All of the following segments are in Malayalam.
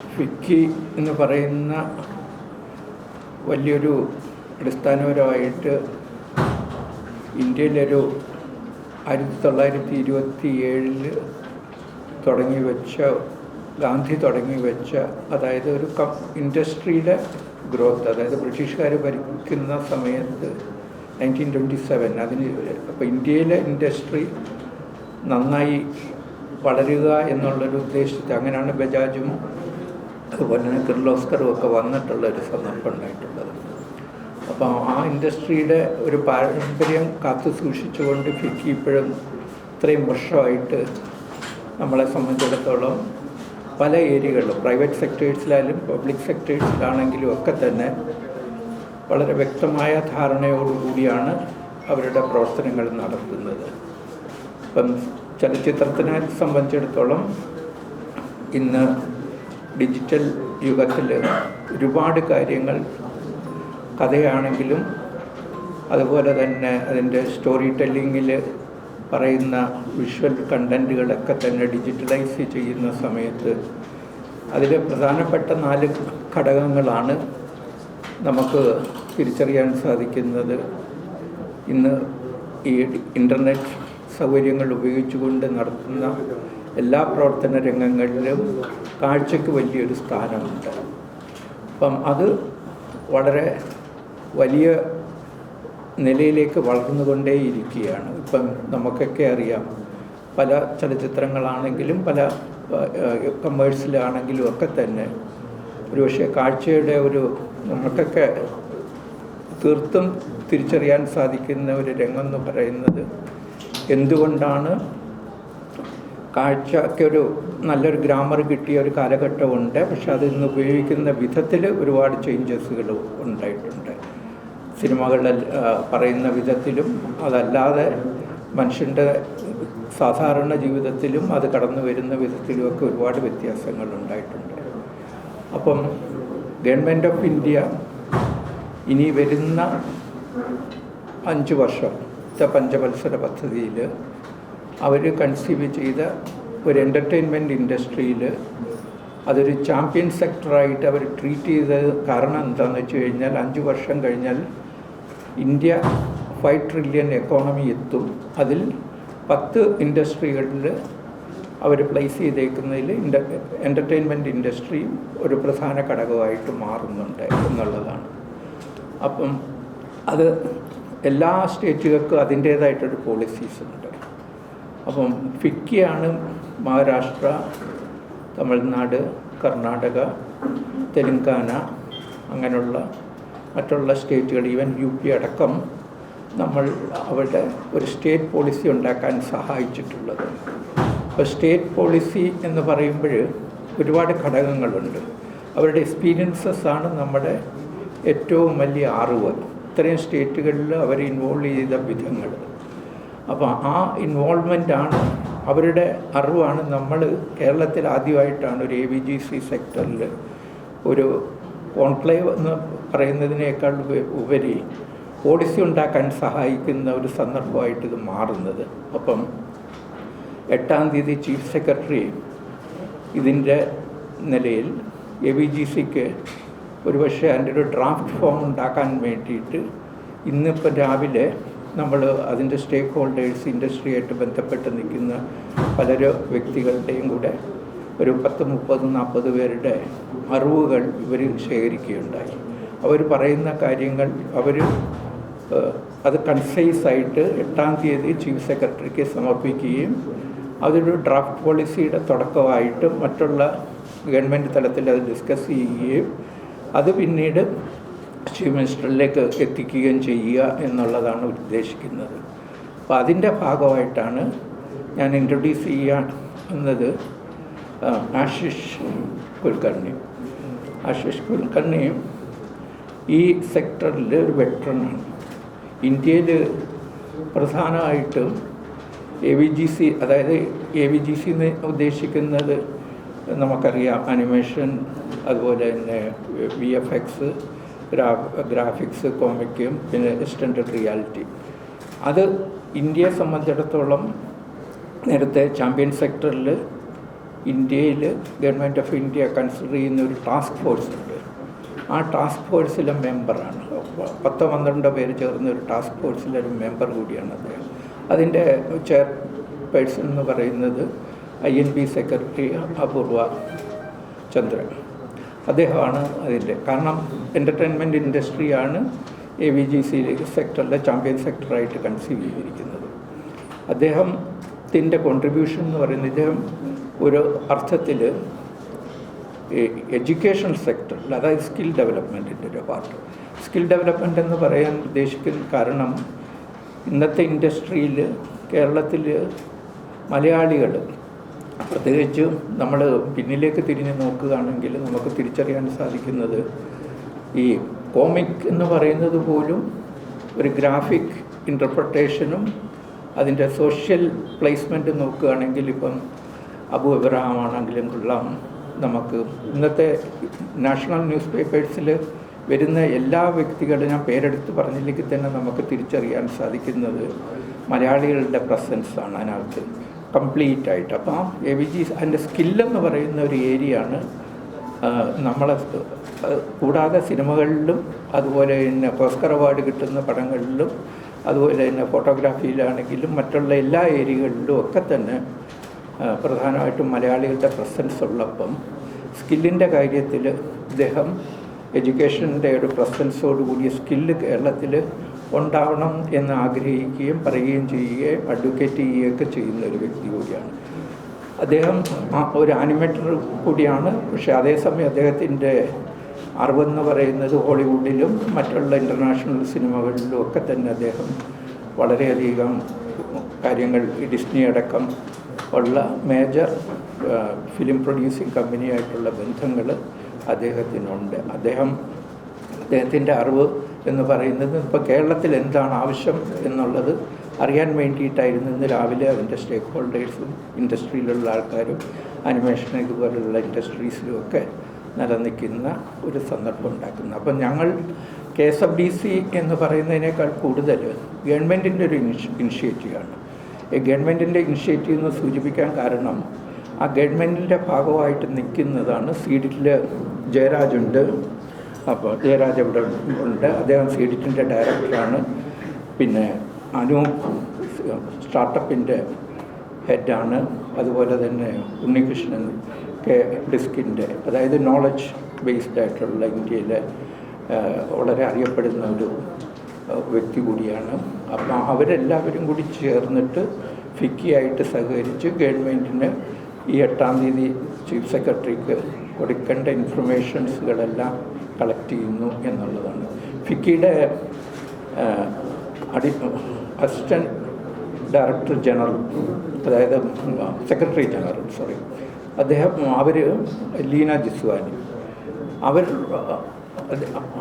ഫിക്കി എന്ന് പറയുന്ന വലിയൊരു അടിസ്ഥാനപരമായിട്ട് ഇന്ത്യയിലൊരു 1927 തുടങ്ങി വെച്ച ഗാന്ധി തുടങ്ങി വെച്ച, അതായത് ഒരു ഇൻഡസ്ട്രിയുടെ ഗ്രോത്ത്, അതായത് ബ്രിട്ടീഷുകാർ ഭരിക്കുന്ന സമയത്ത് 1927 അതിന് അപ്പോൾ ഇന്ത്യയിലെ ഇൻഡസ്ട്രി നന്നായി വളരുക എന്നുള്ളൊരു ഉദ്ദേശത്തിൽ അങ്ങനെയാണ് ബജാജും അതുപോലെ തന്നെ കിർലോസ്കറും ഒക്കെ വന്നിട്ടുള്ളൊരു സന്ദർഭം ഉണ്ടായിട്ടുള്ളത്. അപ്പോൾ ആ ഇൻഡസ്ട്രിയുടെ ഒരു പാരമ്പര്യം കാത്തു സൂക്ഷിച്ചുകൊണ്ട് ഫിക്കി ഇപ്പോഴും ഇത്രയും വർഷമായിട്ട് നമ്മളെ സംബന്ധിച്ചിടത്തോളം പല ഏരിയകളിലും പ്രൈവറ്റ് സെക്ടേഴ്സിലായാലും പബ്ലിക് സെക്ടേഴ്സിലാണെങ്കിലും ഒക്കെ തന്നെ വളരെ വ്യക്തമായ ധാരണയോടുകൂടിയാണ് അവരുടെ പ്രവർത്തനങ്ങൾ നടത്തുന്നത്. ഇപ്പം ചലച്ചിത്രത്തിനെ സംബന്ധിച്ചിടത്തോളം ഇന്ന് ഡിജിറ്റൽ യുഗത്തിൽ ഒരുപാട് കാര്യങ്ങൾ കഥയാണെങ്കിലും അതുപോലെ തന്നെ അതിൻ്റെ സ്റ്റോറി ടെല്ലിങ്ങിൽ പറയുന്ന വിഷ്വൽ കണ്ടൻറ്റുകളൊക്കെ തന്നെ ഡിജിറ്റലൈസ് ചെയ്യുന്ന സമയത്ത് അതിൽ പ്രധാനപ്പെട്ട 4 ഘടകങ്ങളാണ് നമുക്ക് തിരിച്ചറിയാൻ സാധിക്കുന്നത്. ഇന്ന് ഈ ഇൻ്റർനെറ്റ് സൗകര്യങ്ങൾ ഉപയോഗിച്ചുകൊണ്ട് നടത്തുന്ന എല്ലാ പ്രവർത്തന രംഗങ്ങളിലും കാഴ്ചയ്ക്ക് വലിയൊരു സ്ഥാനമുണ്ട്. അപ്പം അത് വളരെ വലിയ നിലയിലേക്ക് വളർന്നുകൊണ്ടേയിരിക്കുകയാണ്. ഇപ്പം നമുക്കൊക്കെ അറിയാം, പല ചലച്ചിത്രങ്ങളാണെങ്കിലും പല കമേഴ്സിലാണെങ്കിലും ഒക്കെ തന്നെ ഒരുപക്ഷെ കാഴ്ചയുടെ ഒരു നമുക്കൊക്കെ തീർത്തും തിരിച്ചറിയാൻ സാധിക്കുന്ന ഒരു രംഗം എന്ന് പറയുന്നത് എന്തുകൊണ്ടാണ് കാഴ്ചയ്ക്കൊരു നല്ലൊരു ഗ്രാമർ കിട്ടിയ ഒരു കാലഘട്ടമുണ്ട്. പക്ഷെ അത് ഇന്ന് ഉപയോഗിക്കുന്ന വിധത്തിൽ ഒരുപാട് ചേഞ്ചസുകൾ ഉണ്ടായിട്ടുണ്ട്. സിനിമകളിൽ പറയുന്ന വിധത്തിലും അതല്ലാതെ മനുഷ്യൻ്റെ സാധാരണ ജീവിതത്തിലും അത് കടന്നു വരുന്ന വിധത്തിലുമൊക്കെ ഒരുപാട് വ്യത്യാസങ്ങൾ ഉണ്ടായിട്ടുണ്ട്. അപ്പം ഗവൺമെൻറ് ഓഫ് ഇന്ത്യ ഇനി വരുന്ന 5 വർഷത്തെ പഞ്ചവത്സര പദ്ധതിയിൽ അവർ കൺസീവ് ചെയ്ത ഒരു എൻ്റർടൈൻമെൻറ്റ് ഇൻഡസ്ട്രിയിൽ അതൊരു ചാമ്പ്യൻ സെക്ടറായിട്ട് അവർ ട്രീറ്റ് ചെയ്തത് കാരണം എന്താണെന്ന് വെച്ച് കഴിഞ്ഞാൽ 5 വർഷം കഴിഞ്ഞാൽ ഇന്ത്യ 5 ട്രില്യൺ എക്കോണമി എത്തും. അതിൽ 10 ഇൻഡസ്ട്രികളിൽ അവർ പ്ലേസ് ചെയ്തേക്കുന്നതിൽ എൻ്റർടൈൻമെൻറ്റ് ഇൻഡസ്ട്രിയും ഒരു പ്രധാന ഘടകമായിട്ട് മാറുന്നുണ്ട് എന്നുള്ളതാണ്. അപ്പം അത് എല്ലാ സ്റ്റേറ്റുകൾക്കും അതിൻ്റേതായിട്ടൊരു പോളിസീസ് ഉണ്ട്. അപ്പം ഫിക്കിയാണ് മഹാരാഷ്ട്ര, തമിഴ്നാട്, കർണാടക, തെലുങ്കാന അങ്ങനെയുള്ള മറ്റുള്ള സ്റ്റേറ്റുകൾ, ഈവൻ UP അടക്കം നമ്മൾ അവരുടെ ഒരു സ്റ്റേറ്റ് പോളിസി ഉണ്ടാക്കാൻ സഹായിച്ചിട്ടുള്ളത്. അപ്പോൾ സ്റ്റേറ്റ് പോളിസി എന്ന് പറയുമ്പോൾ ഒരുപാട് ഘടകങ്ങളുണ്ട്. അവരുടെ എക്സ്പീരിയൻസസ് ആണ് നമ്മുടെ ഏറ്റവും വലിയ അറിവ്. ഇത്രയും സ്റ്റേറ്റുകളിൽ അവർ ഇൻവോൾവ് ചെയ്ത വിധങ്ങൾ, അപ്പോൾ ആ ഇൻവോൾവ്മെൻ്റാണ് അവരുടെ അറിവാണ്. നമ്മൾ കേരളത്തിൽ ആദ്യമായിട്ടാണ് ഒരു AVGC സെക്ടറിൽ ഒരു കോൺക്ലേവ് എന്ന് പറയുന്നതിനേക്കാൾ ഉപരി പോളിസി ഉണ്ടാക്കാൻ സഹായിക്കുന്ന ഒരു സന്ദർഭമായിട്ട് ഇത് മാറുന്നത്. അപ്പം 8-ാം തീയതി ചീഫ് സെക്രട്ടറി ഇതിൻ്റെ നിലയിൽ AVGCക്ക് ഒരുപക്ഷെ അതിൻ്റെ ഒരു ഡ്രാഫ്റ്റ് ഫോം ഉണ്ടാക്കാൻ വേണ്ടിയിട്ട് ഇന്നിപ്പോൾ രാവിലെ നമ്മൾ അതിൻ്റെ സ്റ്റേക്ക് ഹോൾഡേഴ്സ്, ഇൻഡസ്ട്രിയായിട്ട് ബന്ധപ്പെട്ട് നിൽക്കുന്ന പലരും വ്യക്തികളുടെയും കൂടെ ഒരു 10-30-40 പേരുടെ അറിവുകൾ ഇവർ ശേഖരിക്കുകയുണ്ടായി. അവർ പറയുന്ന കാര്യങ്ങൾ അത് കൺസൈസായിട്ട് 8-ാം തീയതി ചീഫ് സെക്രട്ടറിക്ക് സമർപ്പിക്കുകയും അതൊരു ഡ്രാഫ്റ്റ് പോളിസിയുടെ തുടക്കമായിട്ട് മറ്റുള്ള ഗവൺമെൻറ് തലത്തിൽ അത് ഡിസ്കസ് ചെയ്യുകയും അത് പിന്നീട് ചീഫ് മിനിസ്റ്ററിലേക്ക് എത്തിക്കുകയും ചെയ്യുക എന്നുള്ളതാണ് ഉദ്ദേശിക്കുന്നത്. അപ്പോൾ അതിൻ്റെ ഭാഗമായിട്ടാണ് ഞാൻ ഇൻട്രൊഡ്യൂസ് ചെയ്യുന്നത് ആശിഷ് കുൽക്കർണിയും ഈ സെക്ടറിൽ ഒരു വെറ്ററനാണ്. ഇന്ത്യയിൽ പ്രധാനമായിട്ടും AVGC, അതായത് AVGC എന്ന് ഉദ്ദേശിക്കുന്നത് നമുക്കറിയാം, അനിമേഷൻ, അതുപോലെ തന്നെ VFX, ഗ്രാഫിക്സ്, കോമിക്കും, പിന്നെ എക്സ്റ്റൻഡഡ് റിയാലിറ്റി. അത് ഇന്ത്യയെ സംബന്ധിച്ചിടത്തോളം നേരത്തെ ചാമ്പ്യൻ സെക്ടറിൽ ഇന്ത്യയിൽ ഗവൺമെൻറ് ഓഫ് ഇന്ത്യ കൺസിഡർ ചെയ്യുന്ന ഒരു ടാസ്ക് ഫോഴ്സ് ഉണ്ട്. ആ ടാസ്ക് ഫോഴ്സിലെ മെമ്പറാണ്. 10-12 പേര് ചേർന്ന ഒരു ടാസ്ക് ഫോഴ്സിലെ ഒരു മെമ്പർ കൂടിയാണ് അദ്ദേഹം. അതിൻ്റെ ചെയർപേഴ്സൺ എന്ന് പറയുന്നത് INB സെക്രട്ടറി അപൂർവ ചന്ദ്രൻ. അദ്ദേഹമാണ് അതിൻ്റെ. കാരണം എൻ്റർടൈൻമെൻറ്റ് ഇൻഡസ്ട്രിയാണ് AVGC സെക്ടറിലെ ചാമ്പ്യൻ സെക്ടറായിട്ട് കൺസീവ് ചെയ്തിരിക്കുന്നത്. അദ്ദേഹത്തിൻ്റെ കോൺട്രിബ്യൂഷൻ എന്ന് പറയുന്നത്, ഇദ്ദേഹം ഒരു അർത്ഥത്തിൽ എഡ്യൂക്കേഷൻ സെക്ടറിൽ, അതായത് സ്കിൽ ഡെവലപ്മെൻറ്റിൻ്റെ ഒരു പാർട്ട്. സ്കിൽ ഡെവലപ്മെൻറ്റ് എന്ന് പറയാൻ ഉദ്ദേശിക്കുന്ന കാരണം, ഇന്നത്തെ ഇൻഡസ്ട്രിയിൽ കേരളത്തിൽ മലയാളികൾ, പ്രത്യേകിച്ച് നമ്മൾ പിന്നിലേക്ക് തിരിഞ്ഞ് നോക്കുകയാണെങ്കിൽ നമുക്ക് തിരിച്ചറിയാൻ സാധിക്കുന്നത്, ഈ കോമിക് എന്ന് പറയുന്നത് പോലും ഒരു ഗ്രാഫിക് ഇൻ്റർപ്രട്ടേഷനും അതിൻ്റെ സോഷ്യൽ പ്ലേസ്മെൻറ്റ് നോക്കുകയാണെങ്കിൽ, ഇപ്പം അബു എബ്രഹാം ആണെങ്കിലും കൊള്ളാം, നമുക്ക് ഇന്നത്തെ നാഷണൽ ന്യൂസ് പേപ്പേഴ്സിൽ വരുന്ന എല്ലാ വ്യക്തികളും, ഞാൻ പേരെടുത്ത് പറഞ്ഞില്ലെങ്കിൽ തന്നെ നമുക്ക് തിരിച്ചറിയാൻ സാധിക്കുന്നത് മലയാളികളുടെ പ്രസൻസാണ് അതിനകത്ത് കംപ്ലീറ്റായിട്ട്. അപ്പം AVGC അതിൻ്റെ സ്കില്ലെന്ന് പറയുന്ന ഒരു ഏരിയയാണ്. നമ്മളെ കൂടാതെ സിനിമകളിലും, അതുപോലെ തന്നെ ഓസ്കർ അവാർഡ് കിട്ടുന്ന പടങ്ങളിലും, അതുപോലെ തന്നെ ഫോട്ടോഗ്രാഫിയിലാണെങ്കിലും മറ്റുള്ള എല്ലാ ഏരിയകളിലും ഒക്കെ തന്നെ പ്രധാനമായിട്ടും മലയാളികളുടെ പ്രസൻസ് ഉള്ളപ്പം, സ്കില്ലിൻ്റെ കാര്യത്തിൽ ഇദ്ദേഹം എഡ്യൂക്കേഷൻ്റെ ഒരു പ്രസൻസോടുകൂടിയ സ്കില്ല് കേരളത്തിൽ ഉണ്ടാവണം എന്ന് ആഗ്രഹിക്കുകയും പറയുകയും ചെയ്യുകയും അഡ്വക്കേറ്റ് ചെയ്യുകയൊക്കെ ചെയ്യുന്ന ഒരു വ്യക്തി കൂടിയാണ് അദ്ദേഹം. ഒരു ആനിമേറ്റർ കൂടിയാണ്. പക്ഷേ അതേസമയം അദ്ദേഹത്തിൻ്റെ അറിവെന്ന് പറയുന്നത് ഹോളിവുഡിലും മറ്റുള്ള ഇൻ്റർനാഷണൽ സിനിമകളിലും ഒക്കെ തന്നെ അദ്ദേഹം വളരെയധികം കാര്യങ്ങൾ, ഡിസ്നി അടക്കം ഉള്ള മേജർ ഫിലിം പ്രൊഡ്യൂസിങ് കമ്പനിയായിട്ടുള്ള ബന്ധങ്ങൾ അദ്ദേഹത്തിനുണ്ട്. അദ്ദേഹത്തിൻ്റെ അറിവ് എന്ന് പറയുന്നത് ഇപ്പോൾ കേരളത്തിൽ എന്താണ് ആവശ്യം എന്നുള്ളത് അറിയാൻ വേണ്ടിയിട്ടായിരുന്നു ഇന്ന് രാവിലെ അതിൻ്റെ സ്റ്റേക്ക് ഹോൾഡേഴ്സും ഇൻഡസ്ട്രിയിലുള്ള ആൾക്കാരും അനിമേഷൻ ഇതുപോലുള്ള ഇൻഡസ്ട്രീസിലും ഒക്കെ നിലനിൽക്കുന്ന ഒരു സന്ദർഭം ഉണ്ടാക്കുന്നത്. അപ്പം ഞങ്ങൾ KSFDC എന്ന് പറയുന്നതിനേക്കാൾ കൂടുതൽ ഗവൺമെൻറ്റിൻ്റെ ഒരു ഇനിഷ്യേറ്റീവാണ്. ഈ ഗവൺമെൻറ്റിൻ്റെ ഇനിഷ്യേറ്റീവ് എന്ന് സൂചിപ്പിക്കാൻ കാരണം, ആ ഗവൺമെൻറ്റിൻ്റെ ഭാഗമായിട്ട് നിൽക്കുന്നതാണ്. സീഡിറ്റിൽ ജയരാജുണ്ട്. അപ്പോൾ ജയരാജ് ഇവിടെ ഉണ്ട്, അദ്ദേഹം സീഡിറ്റിൻ്റെ ഡയറക്ടറാണ്. പിന്നെ അനൂപ് സ്റ്റാർട്ടപ്പിൻ്റെ ഹെഡാണ്. അതുപോലെ തന്നെ ഉണ്ണികൃഷ്ണൻ ഡിസ്കിൻ്റെ, അതായത് നോളജ് ബേസ്ഡ് ആയിട്ടുള്ള ഇന്ത്യയിലെ വളരെ അറിയപ്പെടുന്ന ഒരു വ്യക്തി കൂടിയാണ്. അപ്പം അവരെല്ലാവരും കൂടി ചേർന്നിട്ട് ഫിക്കിയായിട്ട് സഹകരിച്ച് ഗവൺമെൻറ്റിന് ഈ 8-ാം തീയതി ചീഫ് സെക്രട്ടറിക്ക് കൊടുക്കേണ്ട ഇൻഫർമേഷൻസുകളെല്ലാം കളക്ട് ചെയ്യുന്നു എന്നുള്ളതാണ്. ഫിക്കിയുടെ അസിസ്റ്റൻറ്റ് ഡയറക്ടർ ജനറൽ, അതായത് സെക്രട്ടറി ജനറൽ, അവർ ലീന ജിസ്വാനി,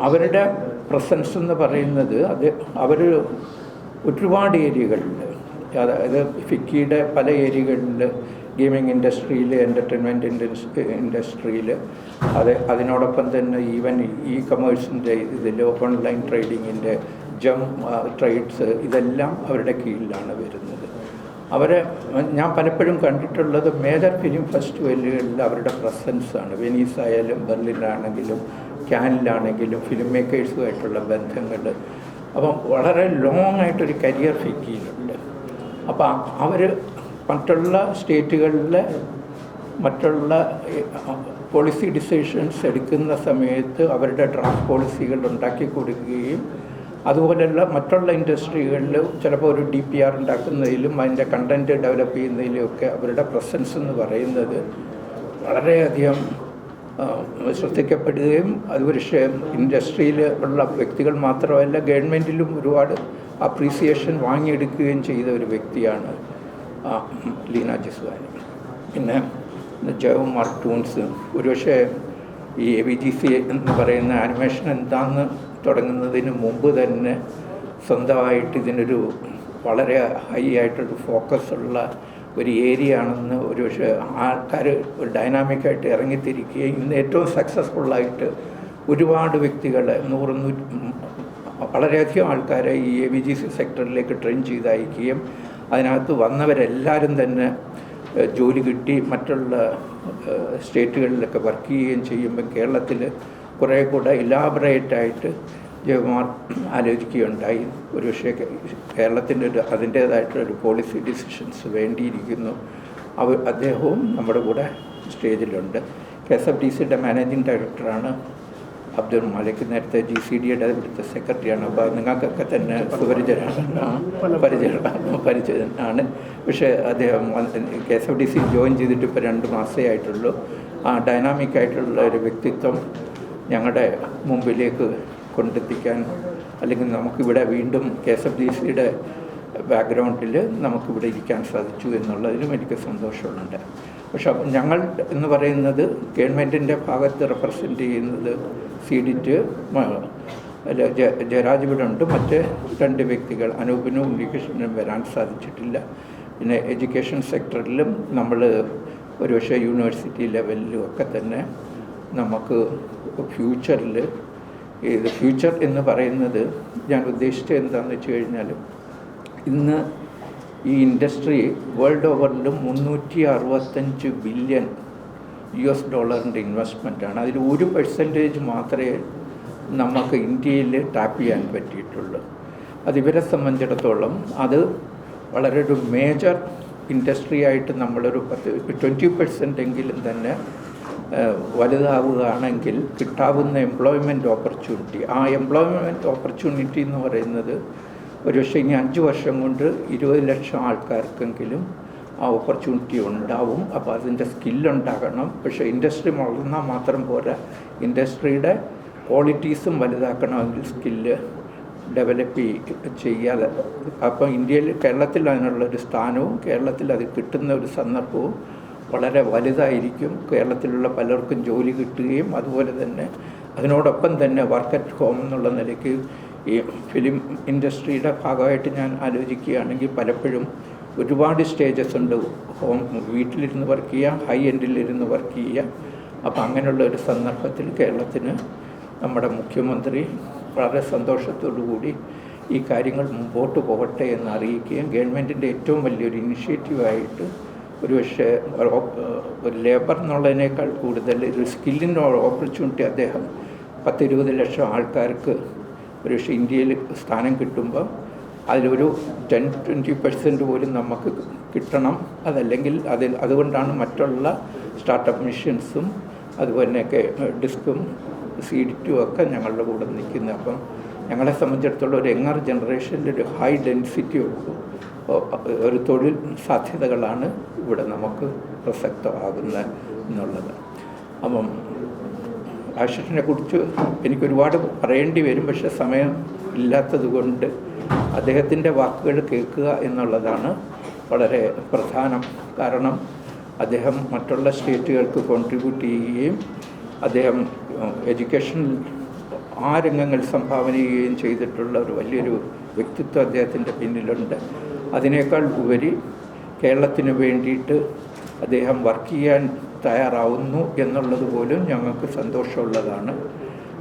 അവരുടെ പ്രസൻസ് എന്ന് പറയുന്നത്, അവർ ഒരുപാട് ഏരിയകളിൽ, അതായത് ഫിക്കിയുടെ പല ഏരിയകളിൽ, ഗെയിമിംഗ് ഇൻഡസ്ട്രിയിൽ, എൻ്റർടൈൻമെൻറ്റ് ഇൻഡസ്ട്രിയിൽ, അതിനോടൊപ്പം തന്നെ ഈവൻ കൊമേഴ്സിൻ്റെ ഇതിൽ, ഓൺലൈൻ ട്രേഡിങ്ങിൻ്റെ, ട്രേഡ്സ്, ഇതെല്ലാം അവരുടെ കീഴിലാണ് വരുന്നത്. ഞാൻ പലപ്പോഴും കണ്ടിട്ടുള്ളത് മേജർ ഫിലിം ഫെസ്റ്റിവലുകളിൽ അവരുടെ പ്രസൻസാണ്. വെനീസ് ആയാലും ബെർലിനാണെങ്കിലും ക്യാനിലാണെങ്കിലും ഫിലിം മേക്കേഴ്സുമായിട്ടുള്ള ബന്ധങ്ങൾ. അപ്പം വളരെ ലോങ് ആയിട്ടൊരു കരിയർ ഫിക്കിയിലുണ്ട്. അപ്പം അവർ മറ്റുള്ള സ്റ്റേറ്റുകളിലെ മറ്റുള്ള പോളിസി ഡിസിഷൻസ് എടുക്കുന്ന സമയത്ത് അവരുടെ ഡ്രാഫ്റ്റ് പോളിസികൾ ഉണ്ടാക്കി കൊടുക്കുകയും, അതുപോലെയുള്ള മറ്റുള്ള ഇൻഡസ്ട്രികളിൽ ചിലപ്പോൾ ഒരു DPR ഉണ്ടാക്കുന്നതിലും അതിൻ്റെ കണ്ടൻറ്റ് ഡെവലപ്പ് ചെയ്യുന്നതിലും ഒക്കെ അവരുടെ പ്രസൻസ് എന്ന് പറയുന്നത് വളരെയധികം ശ്രദ്ധിക്കപ്പെടുകയും, അത് പക്ഷേ ഇൻഡസ്ട്രിയിൽ ഉള്ള വ്യക്തികൾ മാത്രമല്ല ഗവൺമെൻറ്റിലും ഒരുപാട് അപ്രീസിയേഷൻ വാങ്ങിയെടുക്കുകയും ചെയ്ത ഒരു വ്യക്തിയാണ് ലീന ജിസ്വാനി. പിന്നെ ജവ് മാർട്ടൂൺസ്, ഒരുപക്ഷെ ഈ AVGC എന്ന് പറയുന്ന ആനിമേഷൻ എന്താണെന്ന് തുടങ്ങുന്നതിന് മുമ്പ് തന്നെ സ്വന്തമായിട്ട് ഇതിനൊരു വളരെ ഹൈ ആയിട്ടൊരു ഫോക്കസ് ഉള്ള ഒരു ഏരിയ ആണെന്ന് ഒരുപക്ഷെ ആൾക്കാർ ഒരു ഡൈനാമിക്കായിട്ട് ഇറങ്ങിത്തിരിക്കുകയും ഇന്ന് ഏറ്റവും സക്സസ്ഫുള്ളായിട്ട് ഒരുപാട് വ്യക്തികളെ വളരെയധികം ആൾക്കാരെ ഈ AVGC സെക്ടറിലേക്ക് ട്രെയിൻ ചെയ്ത് അയക്കുകയും അതിനകത്ത് വന്നവരെല്ലാവരും തന്നെ ജോലി കിട്ടി മറ്റുള്ള സ്റ്റേറ്റുകളിലൊക്കെ വർക്ക് ചെയ്യുകയും ചെയ്യുമ്പോൾ കേരളത്തിൽ കുറേ കൂടെ ഇലാബറേറ്റായിട്ട് ജയകുമാർ ആലോചിക്കുകയുണ്ടായി. ഒരുപക്ഷെ കേരളത്തിൻ്റെ അതിൻ്റേതായിട്ടൊരു പോളിസി ഡിസിഷൻസ് വേണ്ടിയിരിക്കുന്നു. അദ്ദേഹവും നമ്മുടെ കൂടെ സ്റ്റേജിലുണ്ട്. KSFDCയുടെ മാനേജിങ് ഡയറക്ടറാണ് അബ്ദുൾ മാലിക്. നേരത്തെ GCDയുടെ ഇവിടുത്തെ സെക്രട്ടറിയാണ്. അപ്പോൾ നിങ്ങൾക്കൊക്കെ തന്നെ പരിചയമാണ്. പക്ഷേ അദ്ദേഹം KSFDC ജോയിൻ ചെയ്തിട്ട് ഇപ്പോൾ 2 മാസമേ ആയിട്ടുള്ളൂ. ആ ഡൈനാമിക്കായിട്ടുള്ള ഒരു വ്യക്തിത്വം ഞങ്ങളുടെ മുമ്പിലേക്ക് കൊണ്ടെത്തിക്കാൻ, അല്ലെങ്കിൽ നമുക്കിവിടെ വീണ്ടും KSFDCയുടെ ബാക്ക്ഗ്രൗണ്ടിൽ നമുക്കിവിടെ ഇരിക്കാൻ സാധിച്ചു എന്നുള്ളതിലും എനിക്ക് സന്തോഷമുണ്ട്. പക്ഷെ ഞങ്ങൾ എന്ന് പറയുന്നത് ഗവൺമെൻറ്റിൻ്റെ ഭാഗത്ത് റെപ്രസെൻ്റ് ചെയ്യുന്നത് CDT ജയരാജ് ഇവിടെ ഉണ്ട്. മറ്റ് 2 വ്യക്തികൾ അനൂപിനും ഉണ്ണികൃഷ്ണനും വരാൻ സാധിച്ചിട്ടില്ല. പിന്നെ എഡ്യൂക്കേഷൻ സെക്ടറിലും നമ്മൾ ഒരുപക്ഷെ യൂണിവേഴ്സിറ്റി ലെവലിലും ഒക്കെ തന്നെ നമുക്ക് ഫ്യൂച്ചറിൽ ഫ്യൂച്ചർ എന്ന് പറയുന്നത് ഞാൻ ഉദ്ദേശിച്ചത് എന്താണെന്ന് വെച്ച് കഴിഞ്ഞാൽ, ഇന്ന് ഈ ഇൻഡസ്ട്രി വേൾഡ് ഓവറിലും $365 ബില്യൺ ഇൻവെസ്റ്റ്മെൻറ്റാണ്. അതിൽ 1% മാത്രമേ നമുക്ക് ഇന്ത്യയിൽ ടാപ്പ് ചെയ്യാൻ പറ്റിയിട്ടുള്ളൂ. അതിവരെ സംബന്ധിച്ചിടത്തോളം അത് വളരെ ഒരു മേജർ ഇൻഡസ്ട്രി ആയിട്ട് നമ്മളൊരു 20% എങ്കിലും തന്നെ വലുതാവുകയാണെങ്കിൽ കിട്ടാവുന്ന എംപ്ലോയ്മെൻറ്റ് ഓപ്പർച്യൂണിറ്റി, ആ എംപ്ലോയ്മെൻറ്റ് ഓപ്പർച്യൂണിറ്റി എന്ന് പറയുന്നത് ഒരുപക്ഷെ ഇനി 5 വർഷം കൊണ്ട് 20 ലക്ഷം ആൾക്കാർക്കെങ്കിലും ആ ഓപ്പർച്യൂണിറ്റി ഉണ്ടാവും. അപ്പോൾ അതിൻ്റെ സ്കില്ലുണ്ടാകണം. പക്ഷേ ഇൻഡസ്ട്രി വളർന്നാൽ മാത്രം പോരാ, ഇൻഡസ്ട്രിയുടെ ക്വാളിറ്റീസും വലുതാക്കണമെങ്കിൽ സ്കില്ല് ഡെവലപ്പ് ചെയ്യാതെ, അപ്പോൾ കേരളത്തിൽ അതിനുള്ളൊരു സ്ഥാനവും കേരളത്തിൽ അത് കിട്ടുന്ന ഒരു സന്ദർഭവും വളരെ വലുതായിരിക്കും. കേരളത്തിലുള്ള പലർക്കും ജോലി കിട്ടുകയും അതുപോലെ തന്നെ അതിനോടൊപ്പം തന്നെ വർക്ക് അറ്റ് ഹോം എന്നുള്ള നിലയ്ക്ക് ഈ ഫിലിം ഇൻഡസ്ട്രിയുടെ ഭാഗമായിട്ട് ഞാൻ ആലോചിക്കുകയാണെങ്കിൽ പലപ്പോഴും ഒരുപാട് സ്റ്റേജസ് ഉണ്ട്. വീട്ടിലിരുന്ന് വർക്ക് ചെയ്യുക, ഹൈ എൻഡിലിരുന്ന് വർക്ക് ചെയ്യുക. അപ്പോൾ അങ്ങനെയുള്ള ഒരു സന്ദർഭത്തിൽ കേരളത്തിന് നമ്മുടെ മുഖ്യമന്ത്രി വളരെ സന്തോഷത്തോടു കൂടി ഈ കാര്യങ്ങൾ മുമ്പോട്ട് പോകട്ടെ എന്ന് അറിയിക്കുകയും ഗവൺമെൻറ്റിൻ്റെ ഏറ്റവും വലിയൊരു ഇനിഷ്യേറ്റീവായിട്ട് ഒരുപക്ഷെ ഒരു ലേബർ എന്നുള്ളതിനേക്കാൾ കൂടുതൽ ഒരു സ്കില്ലിൻ്റെ ഓപ്പർച്യൂണിറ്റി അദ്ദേഹം 10-20 ലക്ഷം ആൾക്കാർക്ക് ഒരുപക്ഷെ ഇന്ത്യയിൽ സ്ഥാനം കിട്ടുമ്പോൾ അതിലൊരു 10-20% പോലും നമുക്ക് കിട്ടണം. അതല്ലെങ്കിൽ അതുകൊണ്ടാണ് മറ്റുള്ള സ്റ്റാർട്ടപ്പ് മിഷൻസും അതുപോലെയൊക്കെ ഡിസ്കും CDT ഒക്കെ ഞങ്ങളുടെ കൂടെ നിൽക്കുന്നത്. അപ്പം ഞങ്ങളെ സംബന്ധിച്ചിടത്തോളം ഒരു യങ്ങർ ജനറേഷനിൽ ഒരു ഹൈ ഡെൻസിറ്റി ഒരു തൊഴിൽ സാധ്യതകളാണ് ഇവിടെ നമുക്ക് പ്രസക്തമാകുന്നത് എന്നുള്ളത്. അപ്പം ആഷിഷിനെ കുറിച്ച് എനിക്കൊരുപാട് പറയേണ്ടി വരും. പക്ഷേ സമയം ഇല്ലാത്തത് കൊണ്ട് അദ്ദേഹത്തിൻ്റെ വാക്കുകൾ കേൾക്കുക എന്നുള്ളതാണ് വളരെ പ്രധാനം. കാരണം അദ്ദേഹം മറ്റുള്ള സ്റ്റേറ്റുകൾക്ക് കോൺട്രിബ്യൂട്ട് ചെയ്യുകയും അദ്ദേഹം എഡ്യൂക്കേഷനിൽ ആ രംഗങ്ങൾ സംഭാവന ചെയ്യുകയും ചെയ്തിട്ടുള്ള ഒരു വലിയൊരു വ്യക്തിത്വം അദ്ദേഹത്തിൻ്റെ പിന്നിലുണ്ട്. അതിനേക്കാൾ ഉപരി കേരളത്തിന് വേണ്ടിയിട്ട് അദ്ദേഹം വർക്ക് ചെയ്യാൻ തയ്യാറാവുന്നു എന്നുള്ളത് പോലും ഞങ്ങൾക്ക് സന്തോഷമുള്ളതാണ്.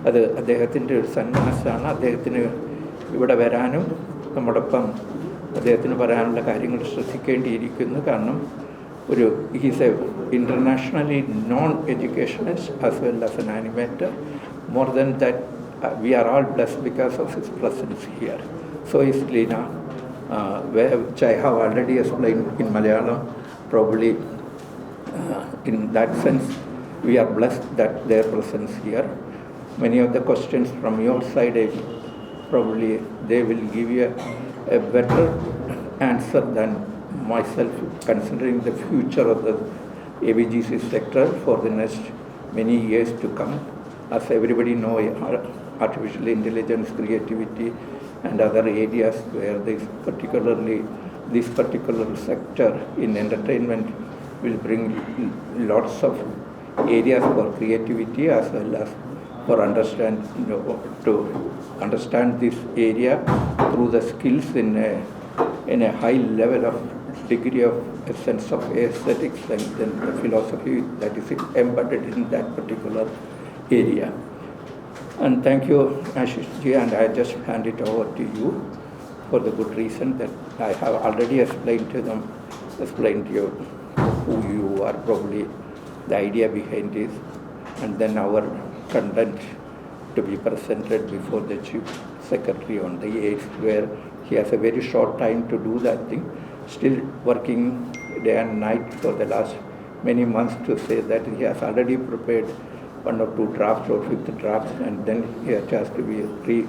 അത് അദ്ദേഹത്തിൻ്റെ ഒരു സന്മനസ്സാണ്. അദ്ദേഹത്തിന് ഇവിടെ വരാനും നമ്മോടൊപ്പം അദ്ദേഹത്തിന് പറയാനുള്ള കാര്യങ്ങൾ ശ്രദ്ധിക്കേണ്ടിയിരിക്കുന്നു. കാരണം he's a internationally known educationist as well as an animator. More than that, we are all blessed because of his presence here. So is Leena, which I have already explained in Malayalam. Probably in that sense, we are blessed that their presence here. Many of the questions from your side, probably they will give you a better answer than myself, considering the future of the AVGC sector for the next many years to come. As everybody knows, artificial intelligence, creativity and other areas where this particular sector in entertainment will bring lots of areas for creativity as well as for to understand this area through the skills in a high level of degree of a sense of aesthetics and then the philosophy that is embedded in that particular area. And thank you, Ashish ji, and I just hand it over to you for the good reason that I have already explained to you who are probably the idea behind this, and then our content to be presented before the Chief Secretary on the 8th, where he has a very short time to do that thing, still working day and night for the last many months to say that he has already prepared one or two drafts or fifth drafts, and then he has to be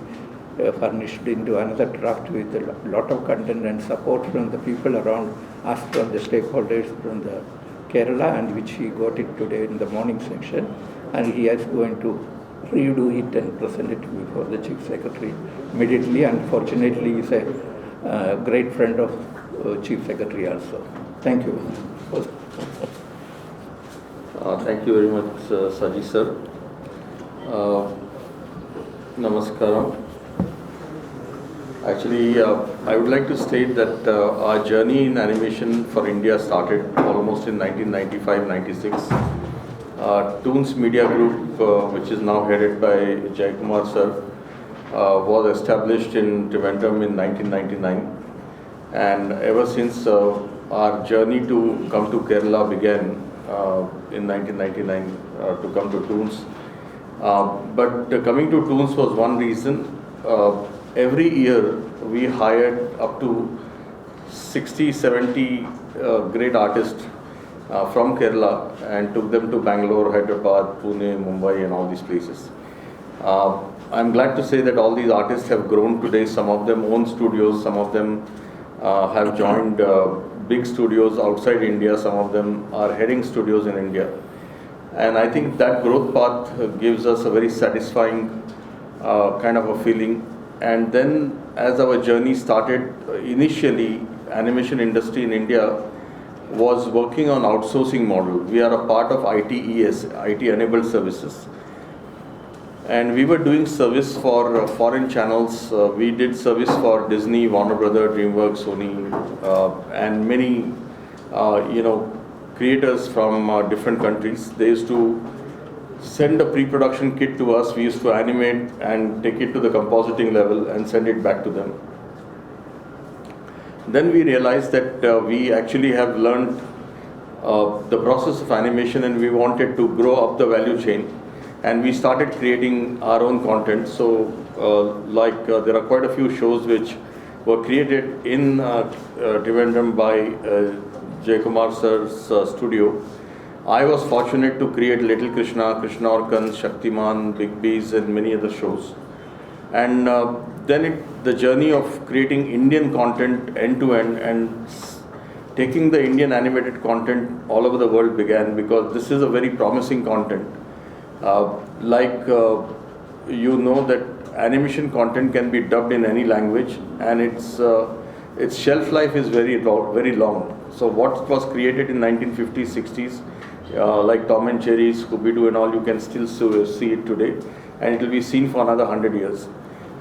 furnished into another draft with a lot of content and support from the people around us, from the stakeholders from the Kerala, and which he got it today in the morning section, and he is going to redo it and present it before the Chief Secretary immediately. Unfortunately, he is a great friend of Chief Secretary also. Thank you. Thank you very much, Saji sir. Namaskaram. Actually, I would like to state that our journey in animation for India started almost in 1995-96. Toons Media Group, which is now headed by Jayakumar sir, was established in Trivandrum in 1999. And ever since our journey to come to Kerala began in 1999 to come to Toons. But coming to Toons was one reason. Every year we hired up to 60-70 great artists from Kerala and took them to Bangalore, Hyderabad, Pune, Mumbai and all these places. I'm glad to say that all these artists have grown today. Some of them own studios, some of them have joined big studios outside India, some of them are heading studios in India. And I think that growth path gives us a very satisfying kind of a feeling. And then as our journey started, initially animation industry in India was working on outsourcing model. We are a part of ITES, IT enabled services. And we were doing service for foreign channels. We did service for Disney, Warner Brothers, DreamWorks, Sony, and many, creators from different countries. They used to send a pre-production kit to us. We used to animate and take it to the compositing level and send it back to them. Then we realized that we actually have learned the process of animation, and we wanted to grow up the value chain. And we started creating our own content. So there are quite a few shows which were created in Trivandrum by Jayakumar sir's studio. I was fortunate to create Little Krishna, Krishna Orkan, Shaktiman, Big Bees and many other shows. And then the journey of creating Indian content end to end and taking the Indian animated content all over the world began, because this is a very promising content. That animation content can be dubbed in any language, and its shelf life is very long. So what was created in 1950s, 60s, like Tom and Jerry, Scooby-Doo and all, you can still see it today, and it will be seen for another 100 years.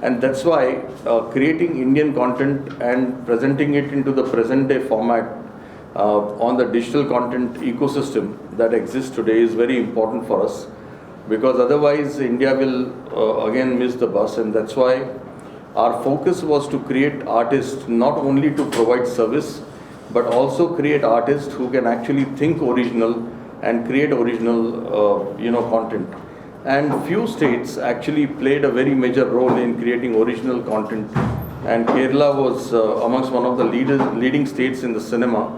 And that's why creating Indian content and presenting it into the present day format on the digital content ecosystem that exists today is very important for us, because otherwise India will again miss the bus. And that's why our focus was to create artists not only to provide service, but also create artists who can actually think original and create original content. And few states actually played a very major role in creating original content, and Kerala was amongst one of the leading states in the cinema